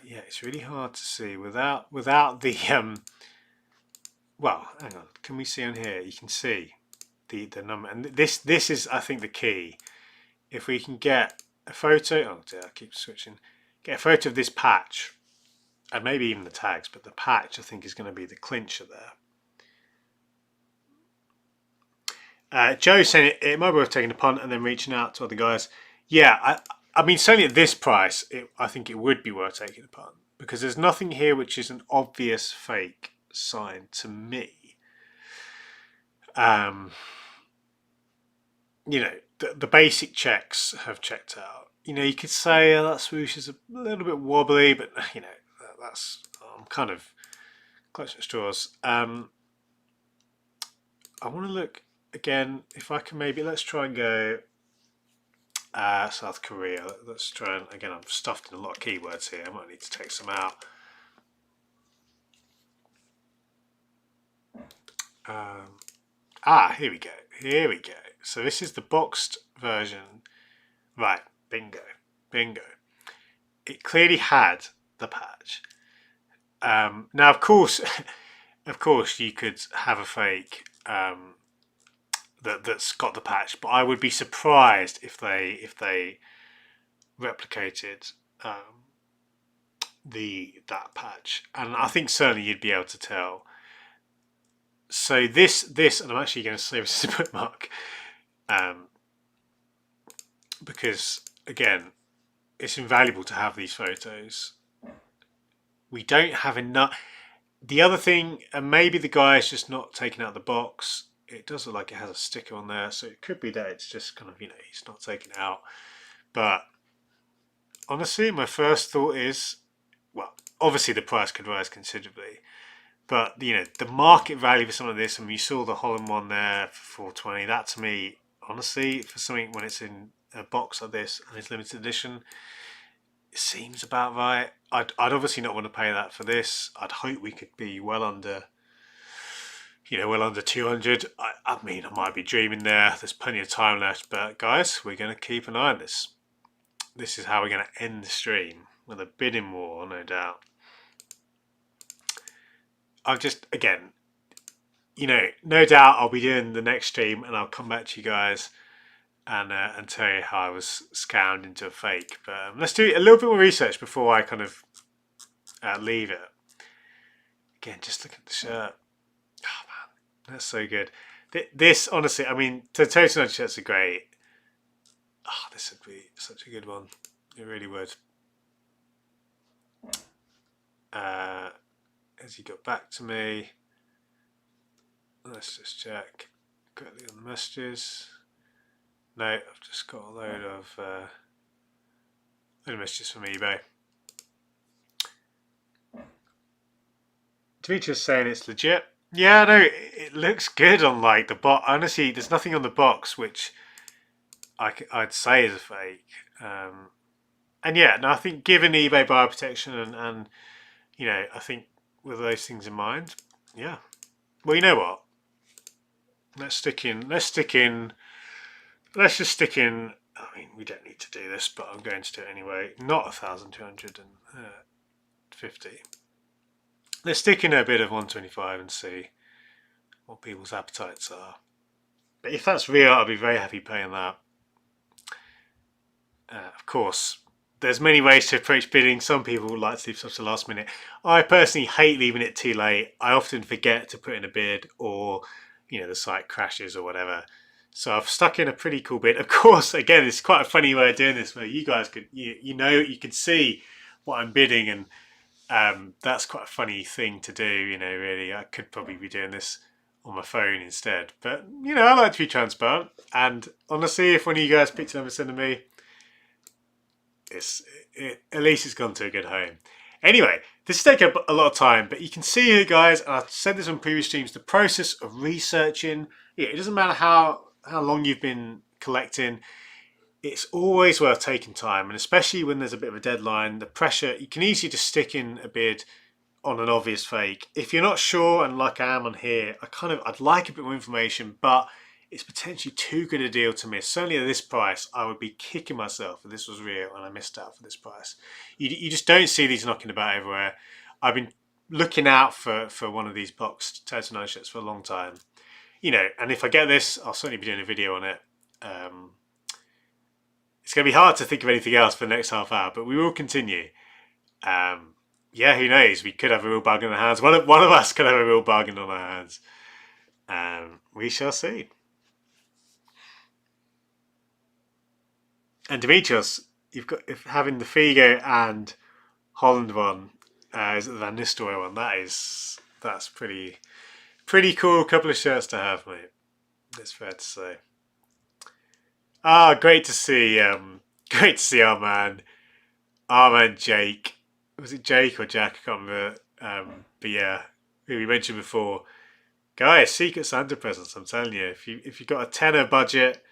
Yeah, it's really hard to see without the well, hang on. Can we see on here? You can see the number, and this is, I think, the key. If we can get a photo, oh dear, I keep switching. Get a photo of this patch, and maybe even the tags, but the patch I think is going to be the clincher there. Joe saying it might be worth taking a punt and then reaching out to other guys. Yeah, I mean, certainly at this price, I think it would be worth taking a punt because there's nothing here which is an obvious fake sign to me. You know, the basic checks have checked out. You know, you could say that swoosh is a little bit wobbly, but you know, I'm kind of clutching at straws. I want to look again if I can maybe let's try and go South Korea. Let's try and again I'm stuffed in a lot of keywords here. I might need to take some out. Here we go. Here we go. So this is the boxed version. Right, bingo. It clearly had the patch. Now, of course, you could have a fake that's got the patch, but I would be surprised if they replicated that patch, and I think certainly you'd be able to tell. So this, and I'm actually going to save this as a bookmark, because again, it's invaluable to have these photos. We don't have enough. The other thing, and maybe the guy is just not taking out the box. It does look like it has a sticker on there, so it could be that it's just kind of, you know, he's not taking it out. But honestly, my first thought is, well, obviously the price could rise considerably. But, you know, the market value for some of this, and you saw the Holland one there for 420, that to me, honestly, for something when it's in a box like this and it's limited edition, it seems about right. I'd obviously not want to pay that for this. I'd hope we could be well under, you know, well under 200. I mean, I might be dreaming there. There's plenty of time left. But, guys, we're going to keep an eye on this. This is how we're going to end the stream, with a bidding war, no doubt. I'll just, again, you know, no doubt I'll be doing the next stream and I'll come back to you guys and tell you how I was scammed into a fake. But let's do a little bit more research before I kind of leave it. Again, just look at the shirt. Oh man, that's so good. This, honestly, I mean, the Total Nudge shirts are great. Oh, this would be such a good one. It really would. As he got back to me, let's just check quickly on the messages. No, I've just got a load of messages from eBay. Demetrius saying it's legit. Yeah, no, it looks good on like the box. Honestly, there's nothing on the box which I'd say is a fake. And yeah, no, I think given eBay buyer protection and you know, I think with those things in mind, yeah. Well, you know what? Let's just stick in. I mean, we don't need to do this, but I'm going to do it anyway. Not 1,250. Let's stick in a bit of 125 and see what people's appetites are. But if that's real, I'll be very happy paying that. Of course, there's many ways to approach bidding. Some people like to leave stuff to the last minute. I personally hate leaving it too late. I often forget to put in a bid, or you know, the site crashes or whatever. So I've stuck in a pretty cool bid. Of course, again, it's quite a funny way of doing this, where you guys could, you know, you can see what I'm bidding, and that's quite a funny thing to do. You know, really, I could probably be doing this on my phone instead. But you know, I like to be transparent. And honestly, if one of you guys picked it up and sent it to me, at least it's gone to a good home. Anyway, this has taken up a lot of time, but you can see here, guys, and I've said this on previous streams, the process of researching. Yeah, it doesn't matter how long you've been collecting. It's always worth taking time, and especially when there's a bit of a deadline, the pressure, you can easily just stick in a bid on an obvious fake. If you're not sure, and like I am on here, I'd like a bit more information, but it's potentially too good a deal to miss. Certainly at this price, I would be kicking myself if this was real and I missed out for this price. You just don't see these knocking about everywhere. I've been looking out for one of these boxed Total 9 shirts for a long time. And if I get this, I'll certainly be doing a video on it. It's going to be hard to think of anything else for the next half hour, but we will continue. Yeah, who knows? We could have a real bargain on our hands. One of us could have a real bargain on our hands. We shall see. And Demetrios, you've got having the Figo and Holland one, is it the Van Nistelrooy one? That's pretty cool. Couple of shirts to have, mate. That's fair to say. Great to see our man Jake. Was it Jake or Jack? I can't remember. But yeah, who we mentioned before. Guys, Secret Santa presents. I'm telling you, if you've got a tenner budget,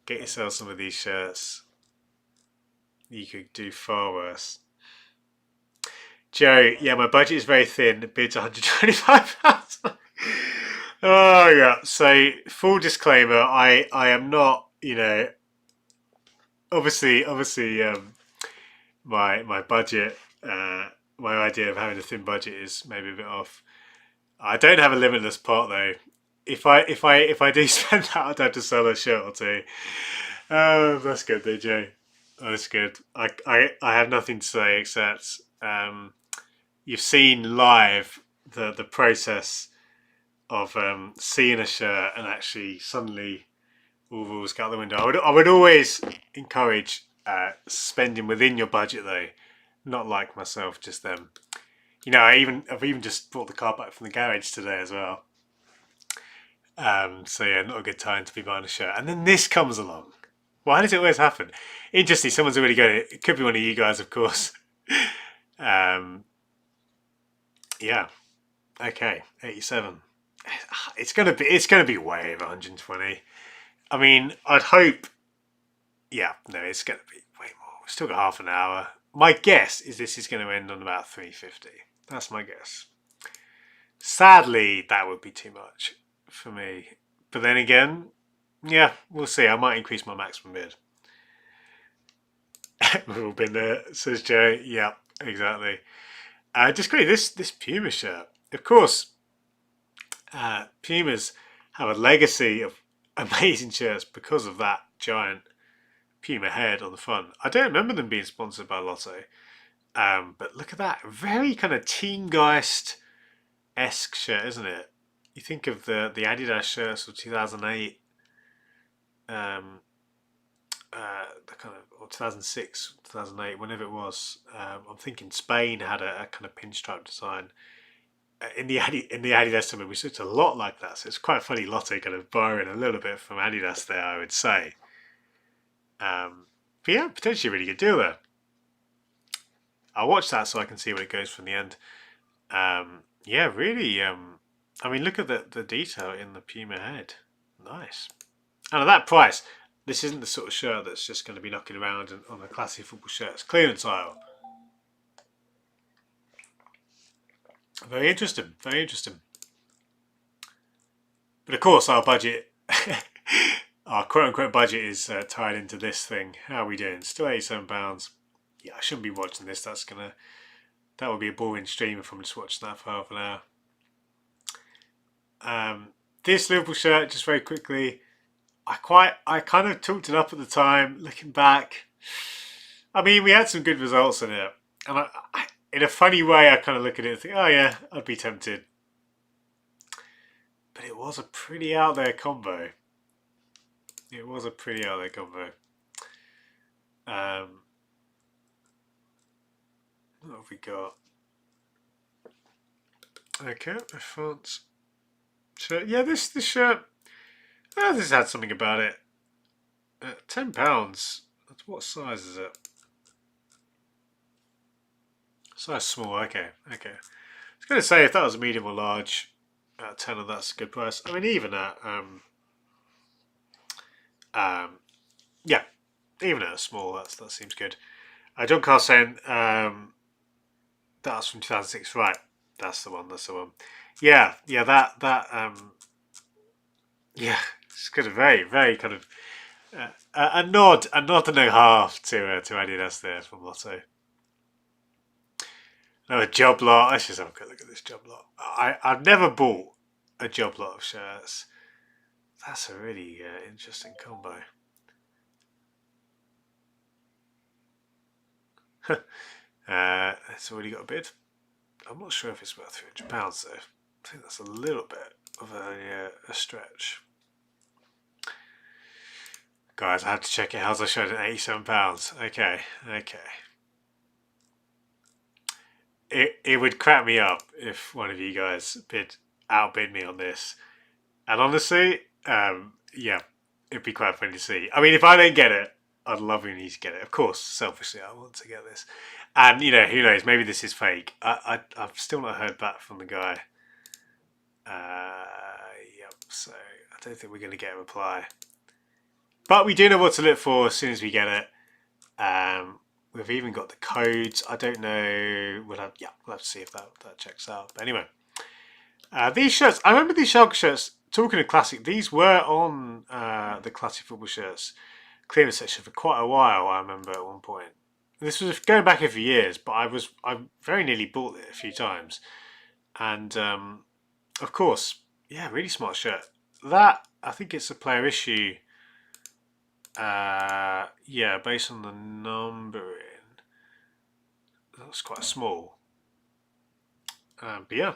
get yourself some of these shirts. You could do far worse. Joe, yeah, my budget is very thin. Bid's £125. Oh yeah. So full disclaimer, I am not, obviously, my budget, my idea of having a thin budget is maybe a bit off. I don't have a limitless pot though. If I do spend that, I'd have to sell a shirt or two. Oh, that's good though, Joe. Oh, that's good. I have nothing to say except you've seen live the process of seeing a shirt and actually suddenly all rules go out the window. I would always encourage spending within your budget though, not like myself just then. I've even just brought the car back from the garage today as well. So yeah, not a good time to be buying a shirt. And then this comes along. Why does it always happen? Interesting. Someone's already got it. It could be one of you guys, of course. Yeah. Okay. 87. It's gonna be way over 120. I mean, I'd hope. Yeah. No, it's gonna be way more. We've still got half an hour. My guess is this is going to end on about 350. That's my guess. Sadly, that would be too much for me. But then again, yeah, we'll see. I might increase my maximum bid. We've all been there, says Joe. Yeah, exactly. Just great. This Puma shirt. Of course, Pumas have a legacy of amazing shirts because of that giant Puma head on the front. I don't remember them being sponsored by Lotto. But look at that. Very kind of Teamgeist-esque shirt, isn't it? You think of the Adidas shirts of 2008. The kind of, or 2006, 2008, whenever it was. I'm thinking Spain had a kind of pinstripe design. In the Adidas time, we looked a lot like that. So it's quite funny Lotto kind of borrowing a little bit from Adidas there, I would say. But yeah, potentially a really good deal there. I'll watch that so I can see where it goes from the end. Yeah, really. I mean, look at the detail in the Puma head. Nice. And at that price, this isn't the sort of shirt that's just going to be knocking around on a classic football shirt. It's clearance aisle. Very interesting. Very interesting. But of course, our budget. Our quote-unquote budget is tied into this thing. How are we doing? Still £87. Yeah, I shouldn't be watching this. That would be a boring stream if I'm just watching that for half an hour. This Liverpool shirt, just very quickly, I kind of talked it up at the time. Looking back, I mean, we had some good results in it, and I in a funny way, I kind of look at it and think, oh yeah, I'd be tempted. But it was a pretty out there combo. What have we got? Okay, France shirt. Yeah, this shirt. This had something about it. £10. What size is it? Size small. Okay. I was going to say if that was a medium or large, tenner, that's a good price. I mean, even at yeah, even at a small, that seems good. John Carl saying that was from 2006, right? That's the one. That's the one. Yeah, yeah. That yeah. It's kind of very kind of a nod and a half to Adidas there from Lotto. No, a job lot. Let's just have a quick look at this job lot. I've never bought a job lot of shirts. That's a really interesting combo. It's already got a bid. I'm not sure if it's worth £300 though. I think that's a little bit of a stretch. Guys, I had to check it. How's I showed it? £87. Okay. It would crack me up if one of you guys outbid me on this. And honestly, yeah, it'd be quite funny to see. I mean, if I don't get it, I'd love you to get it. Of course, selfishly, I want to get this. And, who knows, maybe this is fake. I've still not heard back from the guy. Yep, so I don't think we're going to get a reply. But we do know what to look for as soon as we get it. We've even got the codes. I don't know. We'll have to see if that checks out. But anyway, these shirts. I remember these Schalke shirts. Talking of classic, these were on the classic football shirts clearance section for quite a while. I remember at one point. This was going back a few years, but I very nearly bought it a few times, and of course, yeah, really smart shirt. That I think it's a player issue. Yeah, based on the numbering, that's quite small. But yeah,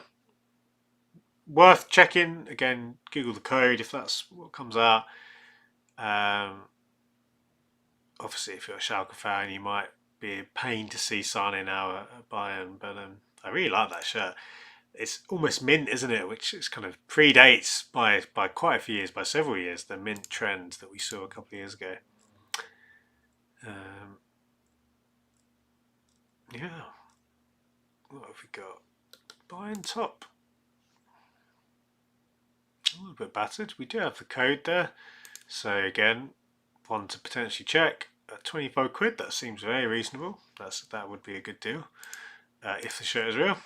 worth checking. Again, Google the code if that's what comes out. Obviously, if you're a Schalke fan, you might be a pain to see Sane now at Bayern, but I really like that shirt. It's almost mint, isn't it? Which is kind of predates by quite a few years, by several years, the mint trend that we saw a couple of years ago. Yeah. What have we got? Bayern top. A little bit battered. We do have the code there. So again, one to potentially check. 25 quid, that seems very reasonable. That would be a good deal. If the shirt is real.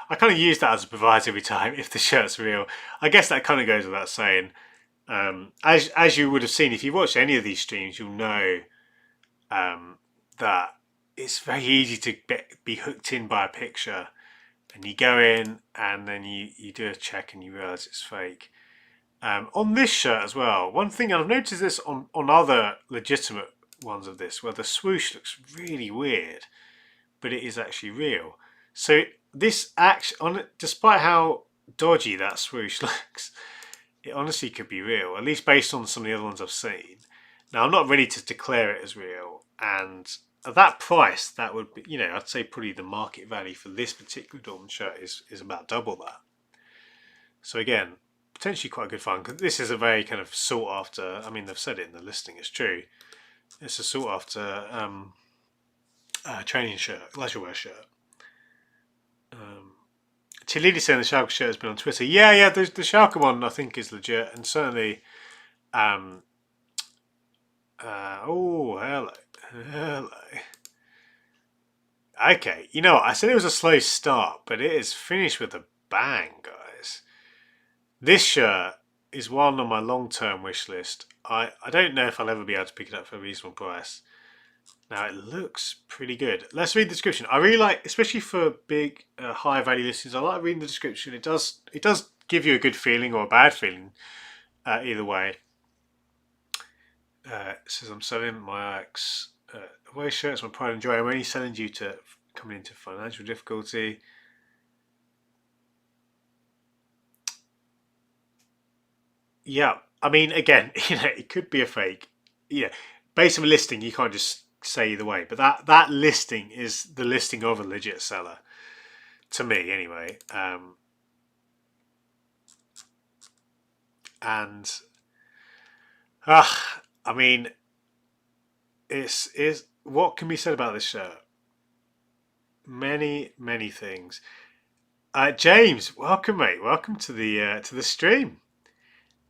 I kind of use that as a proviso every time, if the shirt's real. I guess that kind of goes without saying. As you would have seen, if you watch any of these streams, you'll know that it's very easy to be hooked in by a picture, and you go in and then you do a check and you realise it's fake. On this shirt as well, one thing, and I've noticed this on other legitimate ones of this, where the swoosh looks really weird, but it is actually real. So this despite how dodgy that swoosh looks, it honestly could be real, at least based on some of the other ones I've seen. Now, I'm not ready to declare it as real, and at that price, that would be, I'd say probably the market value for this particular Dortmund shirt is about double that. So again, potentially quite a good find, because this is a very kind of sought after, I mean, they've said it in the listing, it's true. It's a sought after training shirt, leisurewear shirt. Chilidi saying the Schalke shirt has been on Twitter. Yeah, the Schalke one I think is legit, and certainly. Oh, hello. Okay, I said it was a slow start, but it is finished with a bang, guys. This shirt is one on my long-term wish list. I don't know if I'll ever be able to pick it up for a reasonable price. Now, it looks pretty good. Let's read the description. I really like, especially for big, high value listings, I like reading the description. It does give you a good feeling or a bad feeling, either way. It says, I'm selling my Ajax away shirts, my pride and joy. I'm only selling due to coming into financial difficulty. Yeah, I mean, again, it could be a fake. Yeah, based on a listing, you can't just say either way. But that listing is the listing of a legit seller, to me anyway. And I mean, it's what can be said about this shirt? Many things. James, welcome, mate. Welcome to the stream.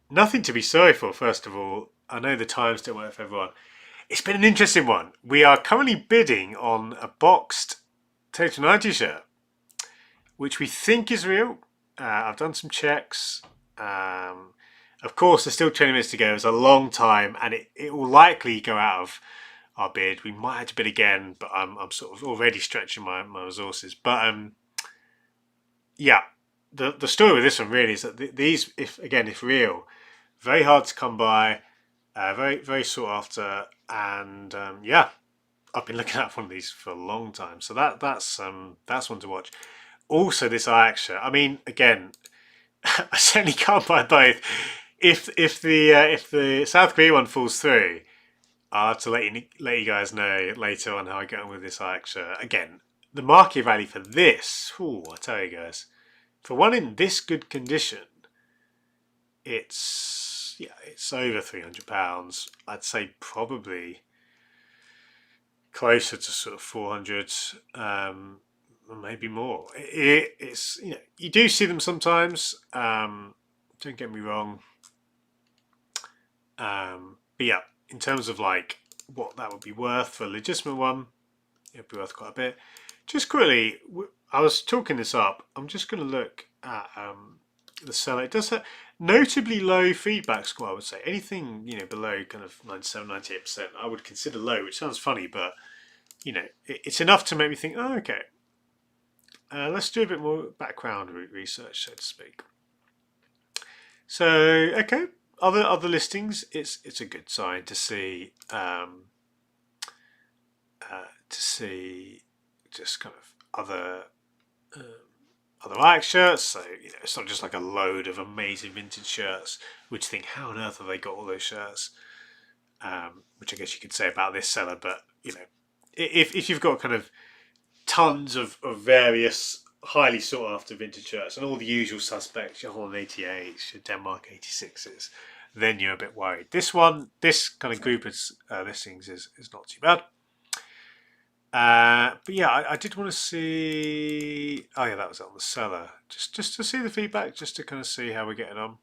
Nothing to be sorry for, first of all. I know the times don't work for everyone. It's been an interesting one. We are currently bidding on a boxed Total 90 shirt. which we think is real. I've done some checks. Of course, there's still 20 minutes to go. It's a long time, and it will likely go out of our bid. We might have to bid again, but I'm sort of already stretching my resources. But yeah, the story with this one really is that these, if real, very hard to come by, very sought after, and yeah, I've been looking at one of these for a long time. So that's one to watch. Also, this Ajax shirt. I mean, again, I certainly can't buy both. If the South Korea one falls through, I'll have to let you guys know later on how I get on with this Ajax shirt. Again, the market value for this, I tell you guys, for one in this good condition, it's over £300. I'd say probably closer to sort of 400, maybe more. It's you do see them sometimes. Don't get me wrong. But yeah, in terms of like what that would be worth for a legitimate one, it'd be worth quite a bit. Just quickly, I was talking this up. I'm just going to look at the seller. It does have notably low feedback score, I would say. Anything below kind of 97, 98%, I would consider low, which sounds funny, but it's enough to make me think, oh, okay. Let's do a bit more background research, so to speak. So, okay, other listings. It's a good sign to see just kind of other Ajax shirts. So it's not just like a load of amazing vintage shirts, which you think, how on earth have they got all those shirts? Which I guess you could say about this seller, but if you've got kind of tons of various highly sought after vintage shirts and all the usual suspects, your Holland 88s, your Denmark 86s, then you're a bit worried. This kind of group of listings is not too bad. But yeah, I did want to see. Oh yeah, that was on the seller. Just to see the feedback, just to kind of see how we're getting on.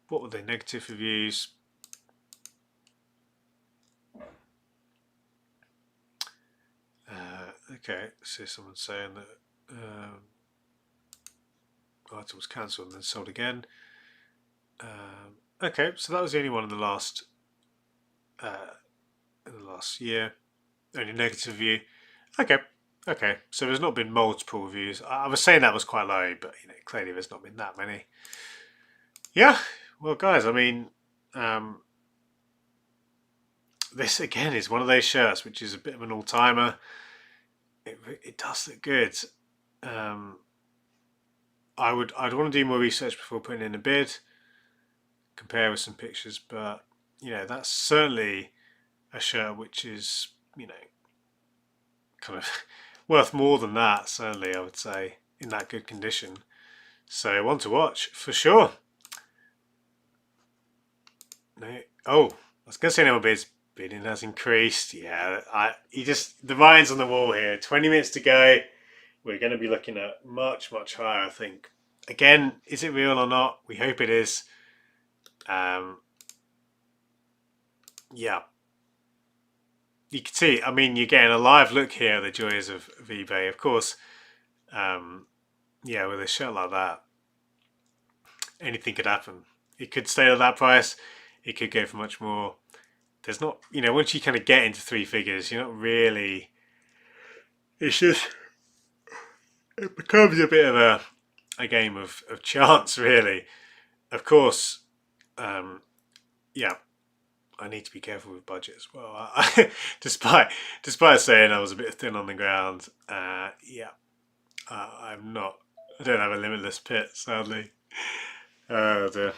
What were the negative reviews? Okay, so someone's saying that item was cancelled and then sold again. Okay, so that was the only one in the last year. Only negative review. Okay. So there's not been multiple reviews. I was saying that was quite low, but clearly there's not been that many. Yeah. Well, guys, I mean, this again is one of those shirts which is a bit of an all-timer. It does look good. I'd want to do more research before putting in a bid, compare with some pictures, but that's certainly a shirt which is kind of worth more than that, certainly, I would say, in that good condition. So one to watch for sure. No, I was going to say no more bids. Bidding has increased. Yeah, the writing's on the wall here. 20 minutes to go. We're going to be looking at much higher, I think. Again, is it real or not? We hope it is. Yeah. You can see, I mean, you're getting a live look here at the joys of eBay. Of course, yeah, with a shirt like that, anything could happen. It could stay at that price. It could go for much more. There's not, once you kind of get into three figures, you're not really, it's just, it becomes a bit of a game of chance, really. Of course, yeah, I need to be careful with budget as well. Despite saying I was a bit thin on the ground, yeah, I don't have a limitless pit, sadly. Oh dear.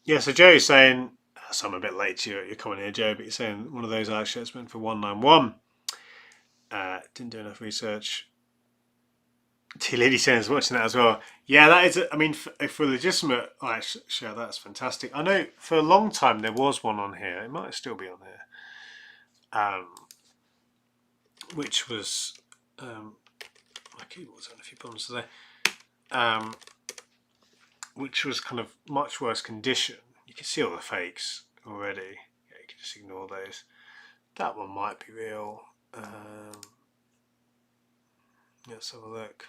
Yeah, so Joe's saying, so I'm a bit late to your comment here, Joe, but you're saying one of those Ajax shirts went for 191. Didn't do enough research. T Lady Saying's watching that as well. Yeah, that is. I mean, for a legitimate Ajax shirt, that's fantastic. I know for a long time there was one on here. It might still be on here. Which was my keyboard's having a few problems today. Which was kind of much worse condition. You can see all the fakes already. Yeah, you can just ignore those. That one might be real. Let's have a look.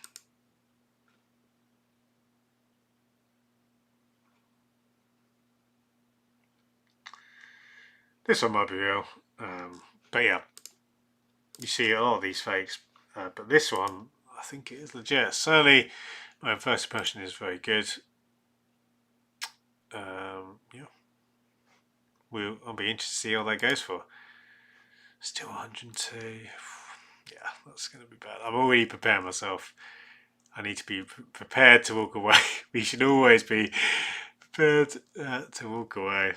This one might be real. But yeah, you see a lot of these fakes. But this one, I think it is legit. Certainly, my first impression is very good. Yeah. I'll be interested to see how that goes for. Still 102. Yeah, that's going to be bad. I'm already preparing myself. I need to be prepared to walk away. We should always be prepared to walk away.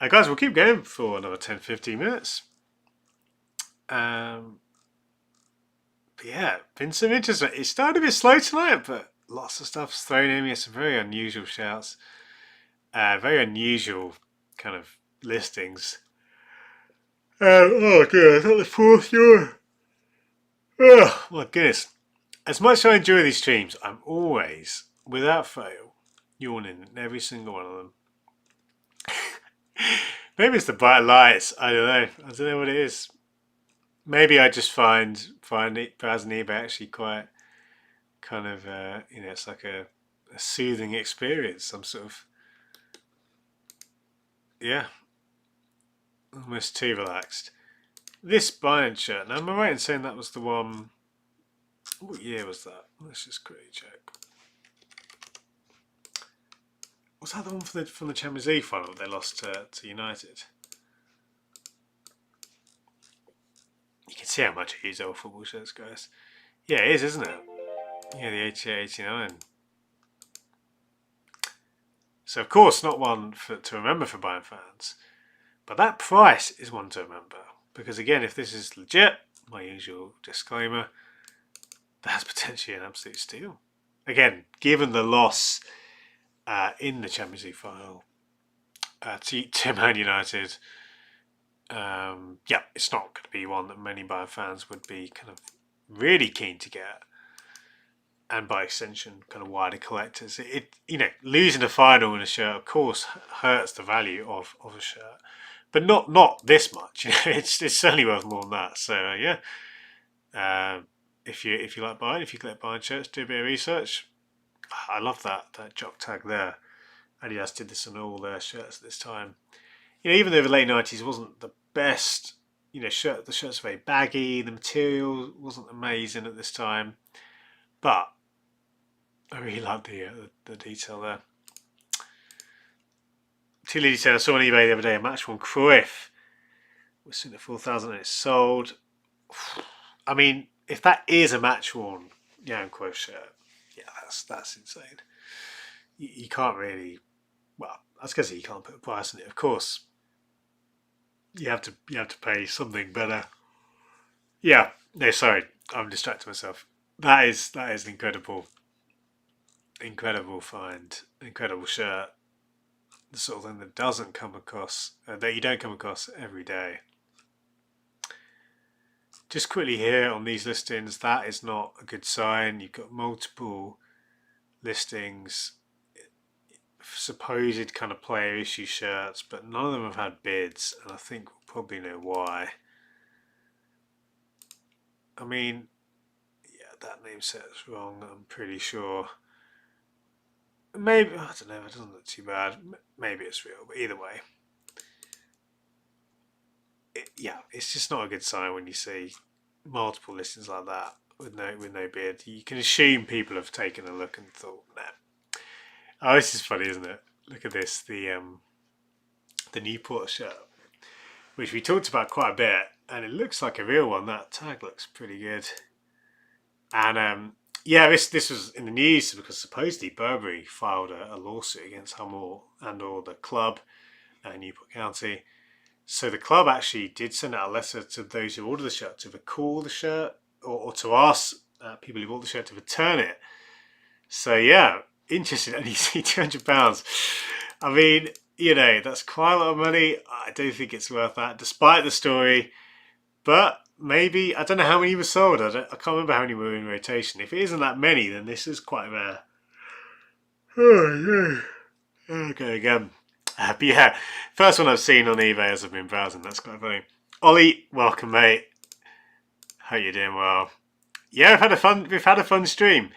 Guys, we'll keep going for another 10-15 minutes. But yeah, been some interesting. It started a bit slow tonight, but lots of stuff's thrown in me. Some very unusual shouts. Very unusual kind of listings. Oh dear, is that the fourth year? Oh my goodness. As much as I enjoy these streams, I'm always, without fail, yawning in every single one of them. Maybe it's the bright lights. I don't know. I don't know what it is. Maybe I just find it browsing eBay actually quite kind of it's like a soothing experience. Some sort of almost too relaxed. This Bayern shirt. Now, am I right in saying that was the one? What year was that? Let's just quickly check. Was that the one from the Champions League final that they lost to United? You can see how much I use old football shirts, guys. Yeah, it is, isn't it? Yeah, the 88-89. So, of course, not one to remember for Bayern fans. But that price is one to remember. Because, again, if this is legit, my usual disclaimer, that's potentially an absolute steal. Again, given the loss in the Champions League final to Man United, it's not going to be one that many Bayern fans would be kind of really keen to get, and by extension, kind of wider collectors. Losing a final in a shirt, of course, hurts the value of a shirt, but not this much. It's certainly worth more than that. So if you like Bayern, if you collect Bayern shirts, do a bit of research. I love that jock tag there. Adidas did this on all their shirts at this time. Even though the late 90s wasn't the best, the shirts were very baggy, the material wasn't amazing at this time, but I really like the detail there. Two ladies said I saw on eBay the other day a match one Cruyff was sitting at 4,000 and it's sold. I mean, if that is a match worn Johan Cruyff shirt, yeah, that's insane. You can't really. Well, I was going to say you can't put a price on it. Of course, you have to pay something better. Yeah, no, sorry, I'm distracting myself. That is an incredible find, incredible shirt. The sort of thing that doesn't come across, that you don't come across every day. Just quickly here on these listings, that is not a good sign. You've got multiple listings, supposed kind of player issue shirts, but none of them have had bids, and I think we'll probably know why. I mean, yeah, that name set's wrong, I'm pretty sure. Maybe, I don't know, it doesn't look too bad. Maybe it's real, but either way. It's just not a good sign when you see multiple listings like that with no bid. You can assume people have taken a look and thought, nah. Oh, this is funny, isn't it? Look at this, the Newport shirt, which we talked about quite a bit, and it looks like a real one. That tag looks pretty good. And this was in the news because supposedly Burberry filed a lawsuit against Hummel and or the club, Newport County. So the club actually did send out a letter to those who ordered the shirt to recall the shirt, or to ask people who bought the shirt to return it. So yeah, interesting. Only see £200. I mean, that's quite a lot of money. I don't think it's worth that, despite the story. But maybe, I don't know how many were sold. I can't remember how many were in rotation. If it isn't that many, then this is quite rare. Okay, again. But yeah, first one I've seen on eBay as I've been browsing. That's quite funny. Ollie, welcome, mate. Hope you're doing well. Yeah, we've had a fun stream.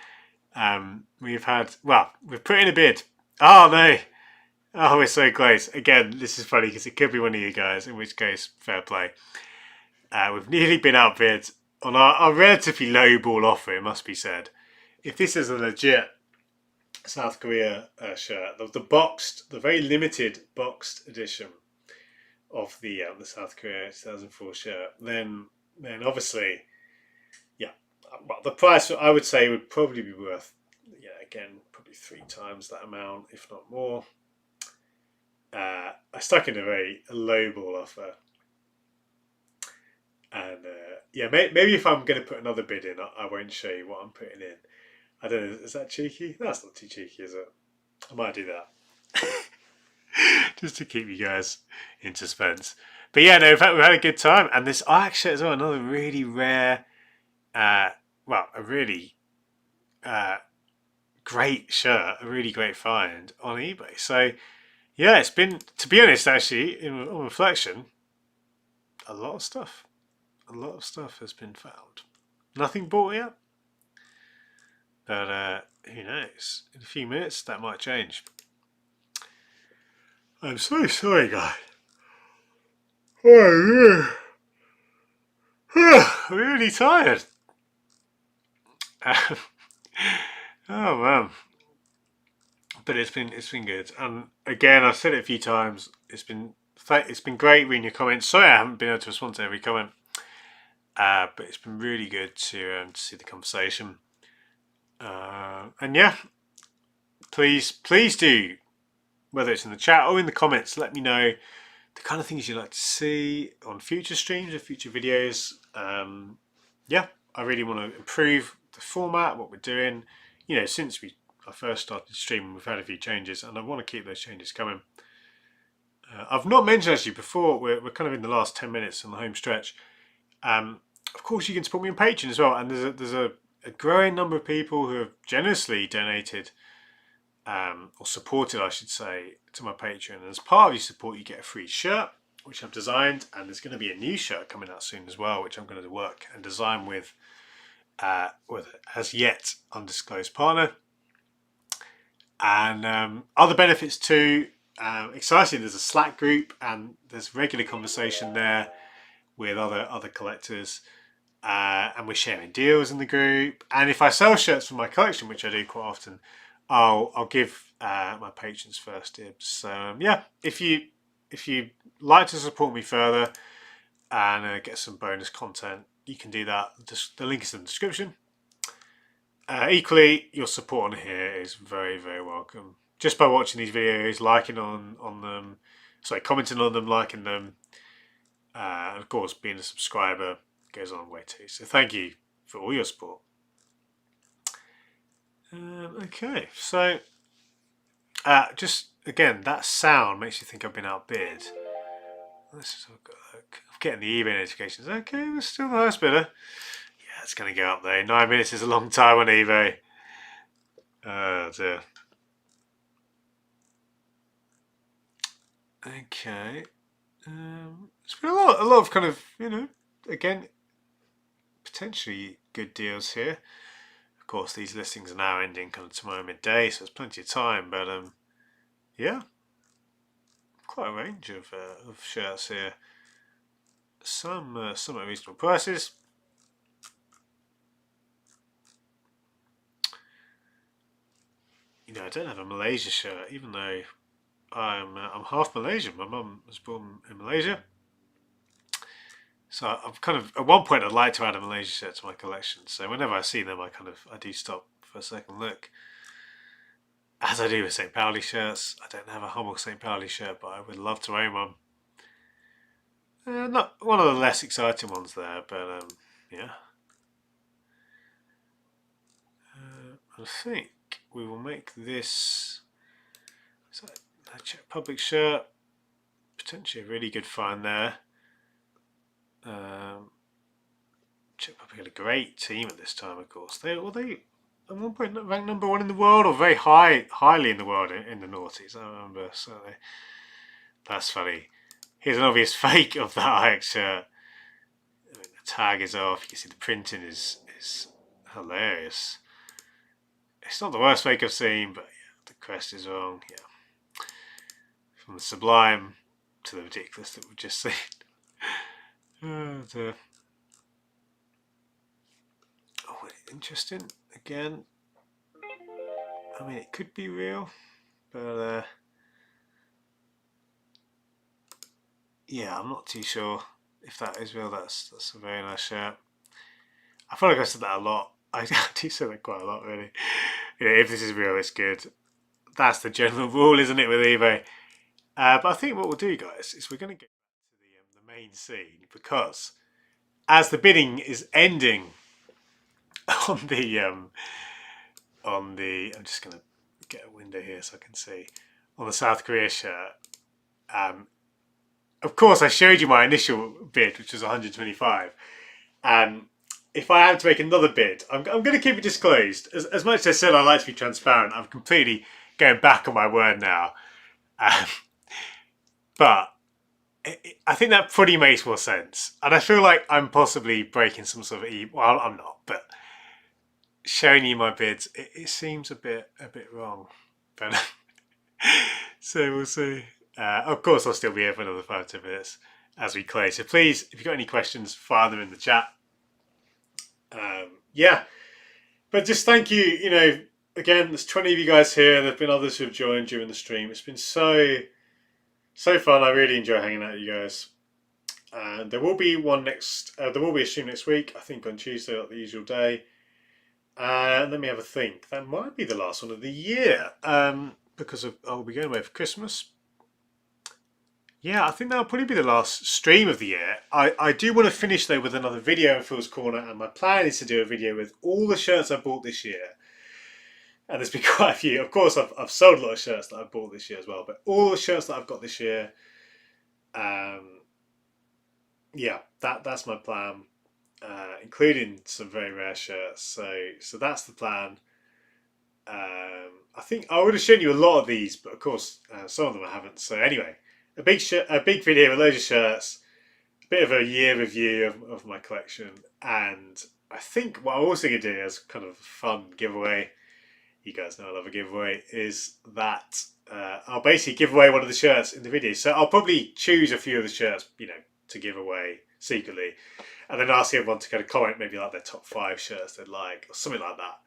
We've put in a bid. Oh no. Oh, we're so close. Again, this is funny because it could be one of you guys, in which case, fair play. We've nearly been outbid on our relatively low ball offer, it must be said. If this is a legit South Korea shirt, the very limited boxed edition of the South Korea 2004 shirt, then obviously, yeah, well, the price I would say would probably be worth, again, probably 3 times that amount, if not more. I stuck in a very low ball offer. And maybe if I'm going to put another bid in, I won't show you what I'm putting in. I don't know, is that cheeky? That's not too cheeky, is it? I might do that. Just to keep you guys in suspense. But yeah, no, in fact, we've had a good time. And this actually as well, another really rare, a really great shirt, a really great find on eBay. So yeah, it's been, to be honest, actually, on reflection, a lot of stuff. A lot of stuff has been found. Nothing bought yet. But who knows? In a few minutes, that might change. I'm so sorry, guys. Oh, yeah. I'm really tired. Oh man. But it's been good. And again, I've said it a few times. It's been great reading your comments. Sorry I haven't been able to respond to every comment. But it's been really good to see the conversation. And yeah, please do, whether it's in the chat or in the comments, let me know the kind of things you'd like to see on future streams or future videos. I really want to improve the format, what we're doing. Since I first started streaming, we've had a few changes, and I want to keep those changes coming. I've not mentioned actually before, we're kind of in the last 10 minutes on the home stretch. Of course, you can support me on Patreon as well, and there's a growing number of people who have generously donated or supported, I should say, to my Patreon. And as part of your support, you get a free shirt, which I've designed, and there's going to be a new shirt coming out soon as well, which I'm going to work and design with as yet undisclosed partner. And other benefits too. Exciting, there's a Slack group, and there's regular conversation there with other collectors. And we're sharing deals in the group. And if I sell shirts from my collection, which I do quite often, I'll give my patrons first dibs. So if you like to support me further and get some bonus content, you can do that. Just the link is in the description. Equally, your support on here is very, very welcome. Just by watching these videos, liking on them, commenting on them, liking them, and of course being a subscriber goes a long way too. So thank you for all your support. Okay, so just again, that sound makes you think I've been outbid. Let's just have a look. I'm getting the eBay notifications. Okay, we're still the highest bidder. Yeah, it's going to go up there. 9 minutes is a long time on eBay. Oh dear. Okay. It's been a lot of kind of, again, potentially good deals here. Of course, these listings are now ending kind of tomorrow midday, so there's plenty of time. But yeah, quite a range of shirts here. Some at reasonable prices. I don't have a Malaysia shirt, even though I'm half Malaysian. My mum was born in Malaysia. So I'm kind of, at one point I'd like to add a Malaysia shirt to my collection. So whenever I see them, I do stop for a second look. As I do with St. Pauli shirts. I don't have a Hummel St. Pauli shirt, but I would love to own one. Not one of the less exciting ones there, but yeah. I think we will make this a Czech Republic shirt. Potentially a really good find there. Czech Republic had a great team at this time, of course. They at one point ranked number 1 in the world, or very highly in the world in the noughties. I remember certainly. That's funny. Here's an obvious fake of that Ajax shirt. I mean, the tag is off. You can see the printing is hilarious. It's not the worst fake I've seen, but yeah, the crest is wrong. Yeah, from the sublime to the ridiculous that we've just seen. Oh, interesting. Again, I mean, it could be real, but yeah, I'm not too sure if that is real. That's a very nice shirt. I feel like I said that a lot. I do say that quite a lot, really. You know, if this is real, it's good. That's the general rule, isn't it, with eBay? But I think what we'll do, guys, is we're going to get back to the main scene, because as the bidding is ending on the I'm just going to get a window here so I can see on the South Korea shirt. Of course, I showed you my initial bid, which was 125, and if I am to make another bid, I'm going to keep it disclosed. As much as I said I like to be transparent, I'm completely going back on my word now. Um, but I think that pretty makes more sense. And I feel like I'm possibly breaking some sort of well, I'm not, but showing you my bids, it seems a bit wrong. But so we'll see. Of course, I'll still be here for another 5-10 minutes as we close. So please, if you've got any questions, fire them in the chat. Yeah, but just thank you. You know, again, there's 20 of you guys here. There've been others who have joined during the stream. It's been so fun. I really enjoy hanging out with you guys. And there will be one next. There will be a stream next week. I think on Tuesday, like the usual day. Let me have a think. That might be the last one of the year, because I'll be going away for Christmas. Yeah, I think that'll probably be the last stream of the year. I do want to finish though with another video in Phil's Corner, and my plan is to do a video with all the shirts I bought this year. And there's been quite a few. Of course, I've sold a lot of shirts that I've bought this year as well, but all the shirts that I've got this year, yeah, that's my plan, including some very rare shirts. So that's the plan. I think I would have shown you a lot of these, but of course, some of them I haven't. So anyway. A big video with loads of shirts, a bit of a year review of my collection, and I think what I'm also going to do as kind of a fun giveaway, you guys know I love a giveaway, is that I'll basically give away one of the shirts in the video. So I'll probably choose a few of the shirts, you know, to give away secretly, and then ask everyone to kind of comment maybe like their top 5 shirts they'd like, or something like that,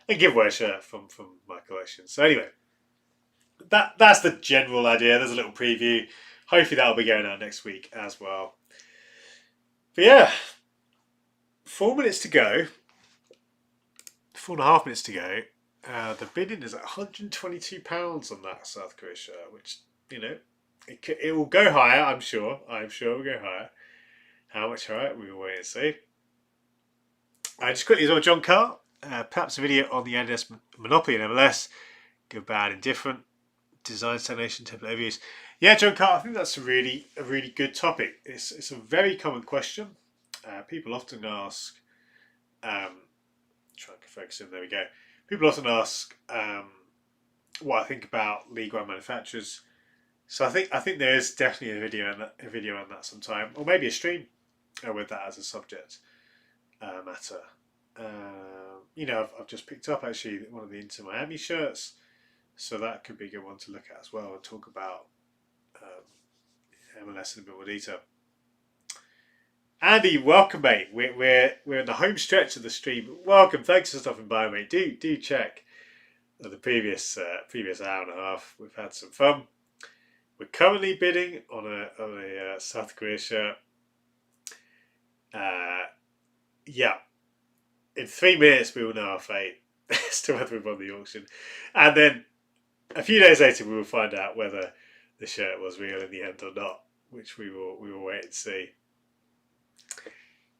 and give away a shirt from my collection. So anyway. That's the general idea. There's a little preview. Hopefully that'll be going out next week as well. But yeah, 4 minutes to go. 4.5 minutes to go. The bidding is at £122 on that South Korea shirt, which, you know, it will go higher, I'm sure. I'm sure it will go higher. How much higher? We will wait and see. Just quickly as well, John Carr. Perhaps a video on the Adidas Monopoly and MLS. Good, bad, indifferent. Design stagnation, template overuse. Yeah, John Carter, I think that's a really good topic. It's a very common question. People often ask. Try and focus in. There we go. People often ask what I think about League One manufacturers. So I think there is definitely a video on that sometime, or maybe a stream with that as a subject matter. You know, I've just picked up actually one of the Inter Miami shirts. So that could be a good one to look at as well and talk about MLS in a bit more detail. Andy, welcome, mate. We're in the home stretch of the stream. Welcome. Thanks for stopping by, mate. Do check the previous hour and a half. We've had some fun. We're currently bidding on a South Korea shirt. Yeah. In 3 minutes, we will know our fate as to whether we've won the auction, and then a few days later, we will find out whether the shirt was real in the end or not, which we will wait and see.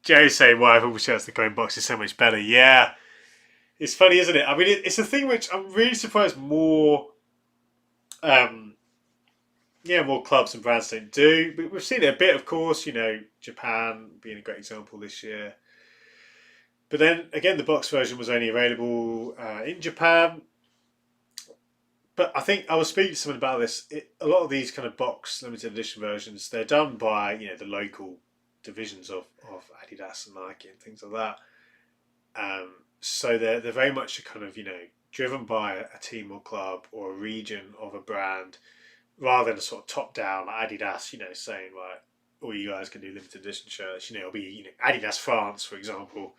Joe's saying, why all shirts the coin box is so much better. Yeah, it's funny, isn't it? I mean, it's a thing which I'm really surprised more clubs and brands don't do. We've seen it a bit, of course, you know, Japan being a great example this year. But then, again, the box version was only available in Japan. but I think I was speaking to someone about this. A lot of these kind of box limited edition versions, they're done by the local divisions of Adidas and Nike and things like that. So they're very much a kind of driven by a team or club or a region of a brand, rather than a sort of top down like Adidas, saying like all you guys can do limited edition shirts. It'll be Adidas France, for example,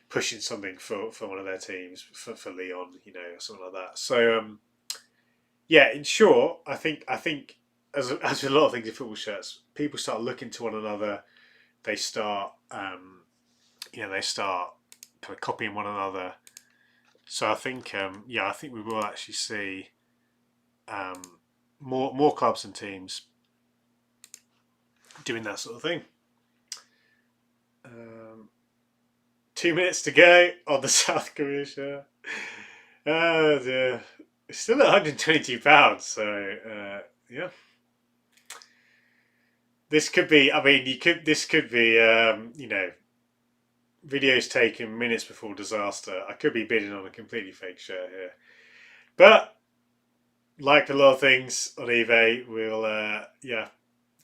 pushing something for one of their teams for Lyon, or something like that. So yeah, in short, I think as with a lot of things in football shirts, people start looking to one another. They start they start kind of copying one another. So I think I think we will actually see more clubs and teams doing that sort of thing. 2 minutes to go on the South Korea shirt. Oh dear. It's still at £122, so yeah. This could be. I mean, This could be. Videos taken minutes before disaster. I could be bidding on a completely fake shirt here, but like a lot of things on eBay, we'll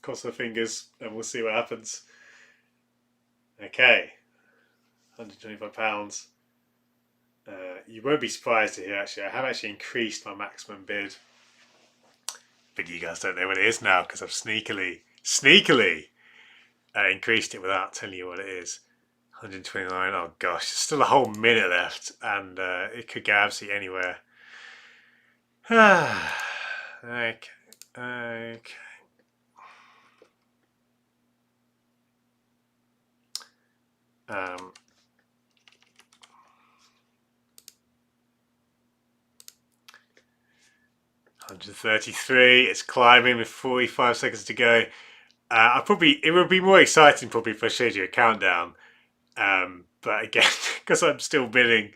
cross our fingers and we'll see what happens. Okay, £125. You won't be surprised to hear actually I have actually increased my maximum bid, but you guys don't know what it is now because I've sneakily increased it without telling you what it is. 129. Oh gosh, there's still a whole minute left, and it could go absolutely anywhere. Okay. Um, 133. It's climbing with 45 seconds to go. It would be more exciting probably if I showed you a countdown. But again, because I'm still bidding,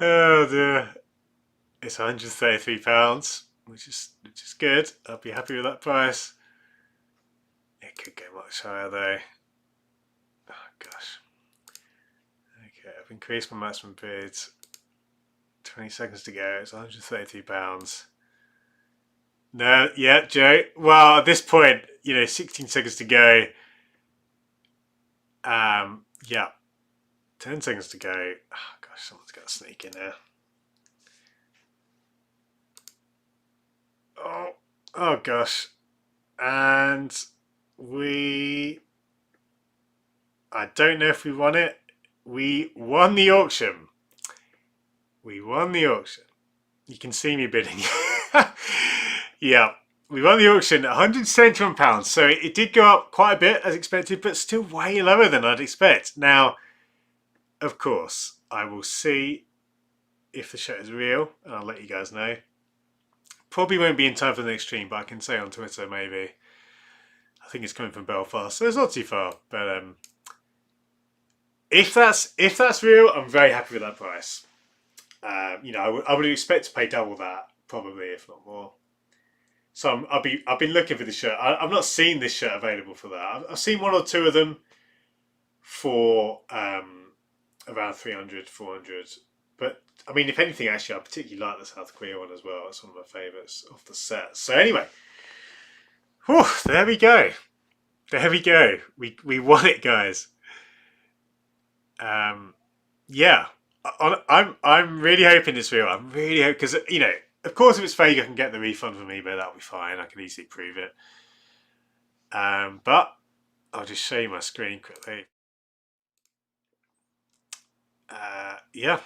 oh dear, it's £133, which is good. I'll be happy with that price. It could go much higher though. Oh gosh. Okay, I've increased my maximum bid. 20 seconds to go. It's £133. No, yeah, Joe. Well, at this point, 16 seconds to go. Yeah. 10 seconds to go. Oh gosh, someone's got to sneak in there. Oh gosh. And I don't know if we won it. We won the auction. We won the auction. You can see me bidding. Yeah. We won the auction at £171. So it did go up quite a bit as expected, but still way lower than I'd expect. Now, of course, I will see if the shirt is real, and I'll let you guys know. Probably won't be in time for the next stream, but I can say on Twitter maybe. I think it's coming from Belfast, so it's not too far. But if that's real, I'm very happy with that price. I would expect to pay double that, probably, if not more. So I've been looking for the shirt. I've not seen this shirt available for that. I've seen one or two of them for around 300, 400. But I mean, if anything, actually, I particularly like the South Korea one as well. It's one of my favourites of the set. So anyway, whew, there we go. There we go. We won it, guys. Yeah, I'm really hoping it's real. I'm really hoping because of course, if it's fake, I can get the refund from eBay. That'll be fine. I can easily prove it. But I'll just show you my screen quickly. Yeah,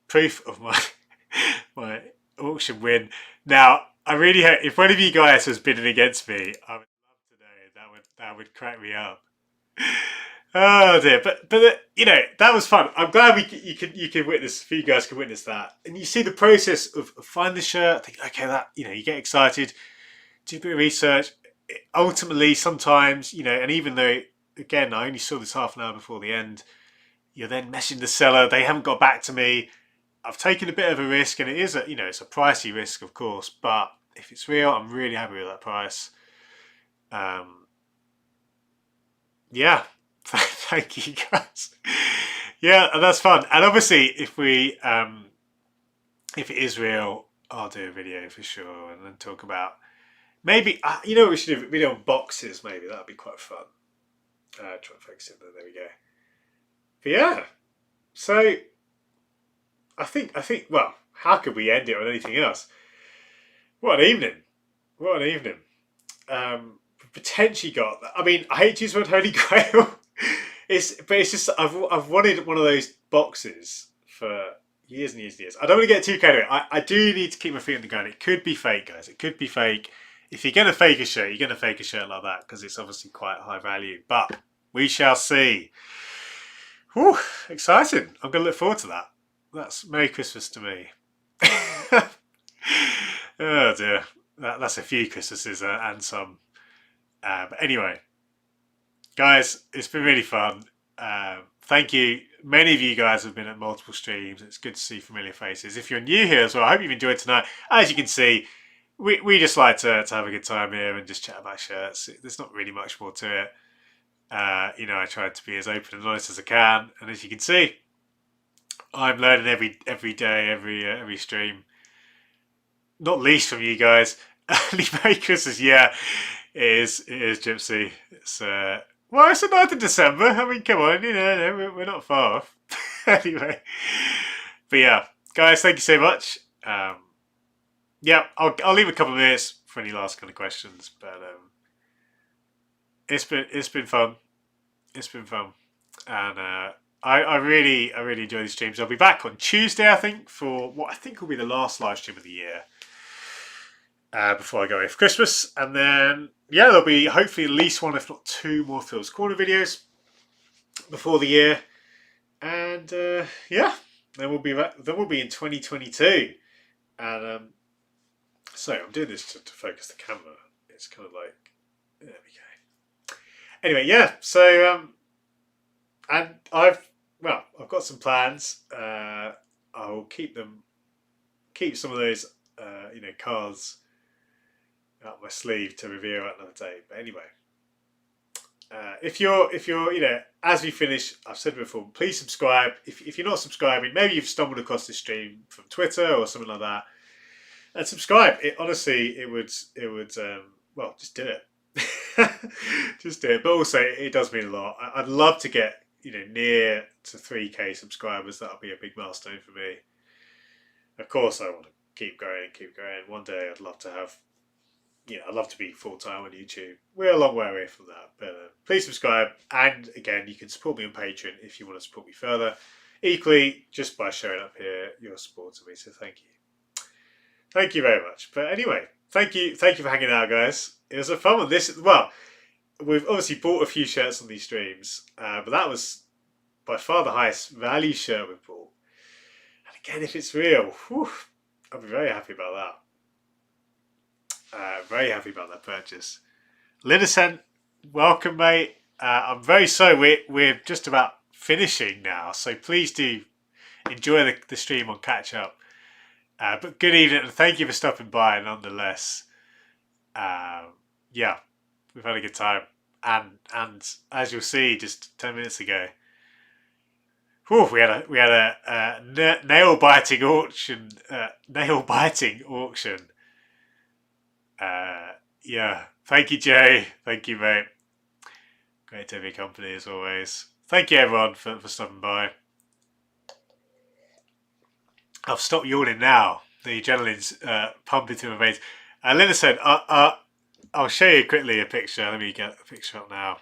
proof of my my auction win. Now, I really hope if one of you guys was bidding against me, I would love to know. That would crack me up. Oh dear, but that was fun. I'm glad you could witness. A few guys could witness that, and you see the process of finding the shirt. Think, okay, that you get excited, do a bit of research. Ultimately, sometimes and even though again I only saw this half an hour before the end, you're then messaging the seller. They haven't got back to me. I've taken a bit of a risk, and it is it's a pricey risk, of course. But if it's real, I'm really happy with that price. Yeah. Thank you guys. Yeah, and that's fun. And obviously, if we if it is real, I'll do a video for sure, and then talk about maybe you know what we should do a video on boxes. Maybe that'd be quite fun. Try and focus it. There we go. But yeah, so I think. Well, how could we end it on anything else? What an evening! What an evening! Potentially got. I mean, I hate to use the word holy grail. But it's just I've wanted one of those boxes for years and years and years. I don't want to get too carried away. I do need to keep my feet on the ground. It could be fake, guys. It could be fake. If you're going to fake a shirt, you're going to fake a shirt like that because it's obviously quite high value. But we shall see. Whew, exciting. I'm going to look forward to that. That's Merry Christmas to me. Oh dear. That's a few Christmases and some. But anyway, guys, it's been really fun. Thank you. Many of you guys have been at multiple streams. It's good to see familiar faces. If you're new here as well, I hope you've enjoyed tonight. As you can see, we just like to have a good time here and just chat about shirts. There's not really much more to it. I try to be as open and honest as I can. And as you can see, I'm learning every day, every stream. Not least from you guys. Early Merry Christmas, yeah. It is Gypsy. It's the 9th of December. I mean, come on, we're not far off. Anyway. But yeah, guys, thank you so much. Yeah, I'll leave a couple of minutes for any last kind of questions. But it's been fun. It's been fun. And I really enjoy these streams. I'll be back on Tuesday, I think, for what I think will be the last live stream of the year. Before I go away for Christmas, and then there'll be hopefully at least one, if not two, more Phil's Corner videos before the year, and then we'll be back. Then we'll be in 2022, and so I'm doing this to focus the camera. It's kind of like there we go. Anyway, yeah. So and I've got some plans. I'll keep some of those cards up my sleeve to reveal at another day. But anyway, if you're as we finish, I've said before, please subscribe. If you're not subscribing, maybe you've stumbled across this stream from Twitter or something like that, and subscribe. It would just do it. Just do it. But also, it does mean a lot. I'd love to get near to 3K subscribers. That'll be a big milestone for me. Of course, I want to keep going. One day, I'd love to have. I'd love to be full-time on YouTube. We're a long way away from that. But please subscribe. And again, you can support me on Patreon if you want to support me further. Equally, just by showing up here, you're supporting me. So thank you. Thank you very much. But anyway, thank you for hanging out, guys. It was a fun one. We've obviously bought a few shirts on these streams. But that was by far the highest value shirt we've bought. And again, if it's real, I'll be very happy about that. Very happy about that purchase. Linacent, welcome, mate. I'm very sorry we're just about finishing now, so please do enjoy the stream on catch up. But good evening and thank you for stopping by nonetheless. We've had a good time, and as you'll see, just 10 minutes ago, we had a nail biting auction. Thank you, Jay. Thank you, mate. Great to have your company as always. Thank you, everyone, for stopping by. I've stopped yawning now. The adrenaline's pumping through my veins. Linda said, I'll show you quickly a picture. Let me get a picture up now.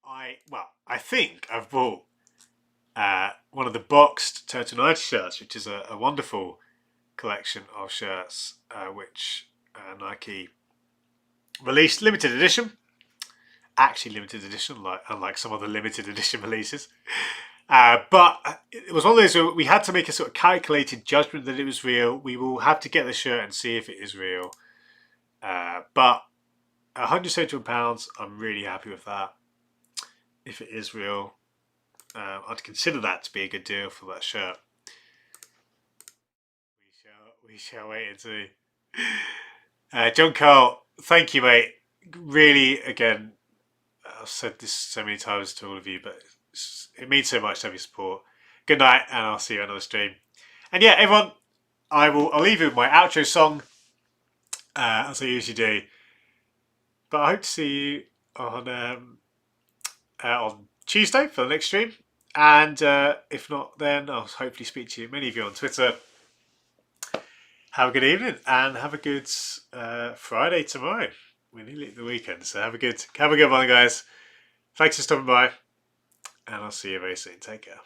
I think I've bought one of the boxed Turtle 90 shirts, which is a wonderful collection of shirts which Nike released limited edition. Actually limited edition, unlike some other limited edition releases. But it was one of those where we had to make a sort of calculated judgment that it was real. We will have to get the shirt and see if it is real. But £171, I'm really happy with that. If it is real, I'd consider that to be a good deal for that shirt. We shall wait and see. John Carl, thank you, mate. Really, again, I've said this so many times to all of you, but it means so much to have your support. good night, and I'll see you on another stream. And yeah, everyone, I'll leave you with my outro song, as I usually do. But I hope to see you on Tuesday for the next stream. And if not, then I'll hopefully speak to many of you on Twitter. Have a good evening and have a good Friday tomorrow. We're nearly at the weekend, so have a good one, guys. Thanks for stopping by, and I'll see you very soon. Take care.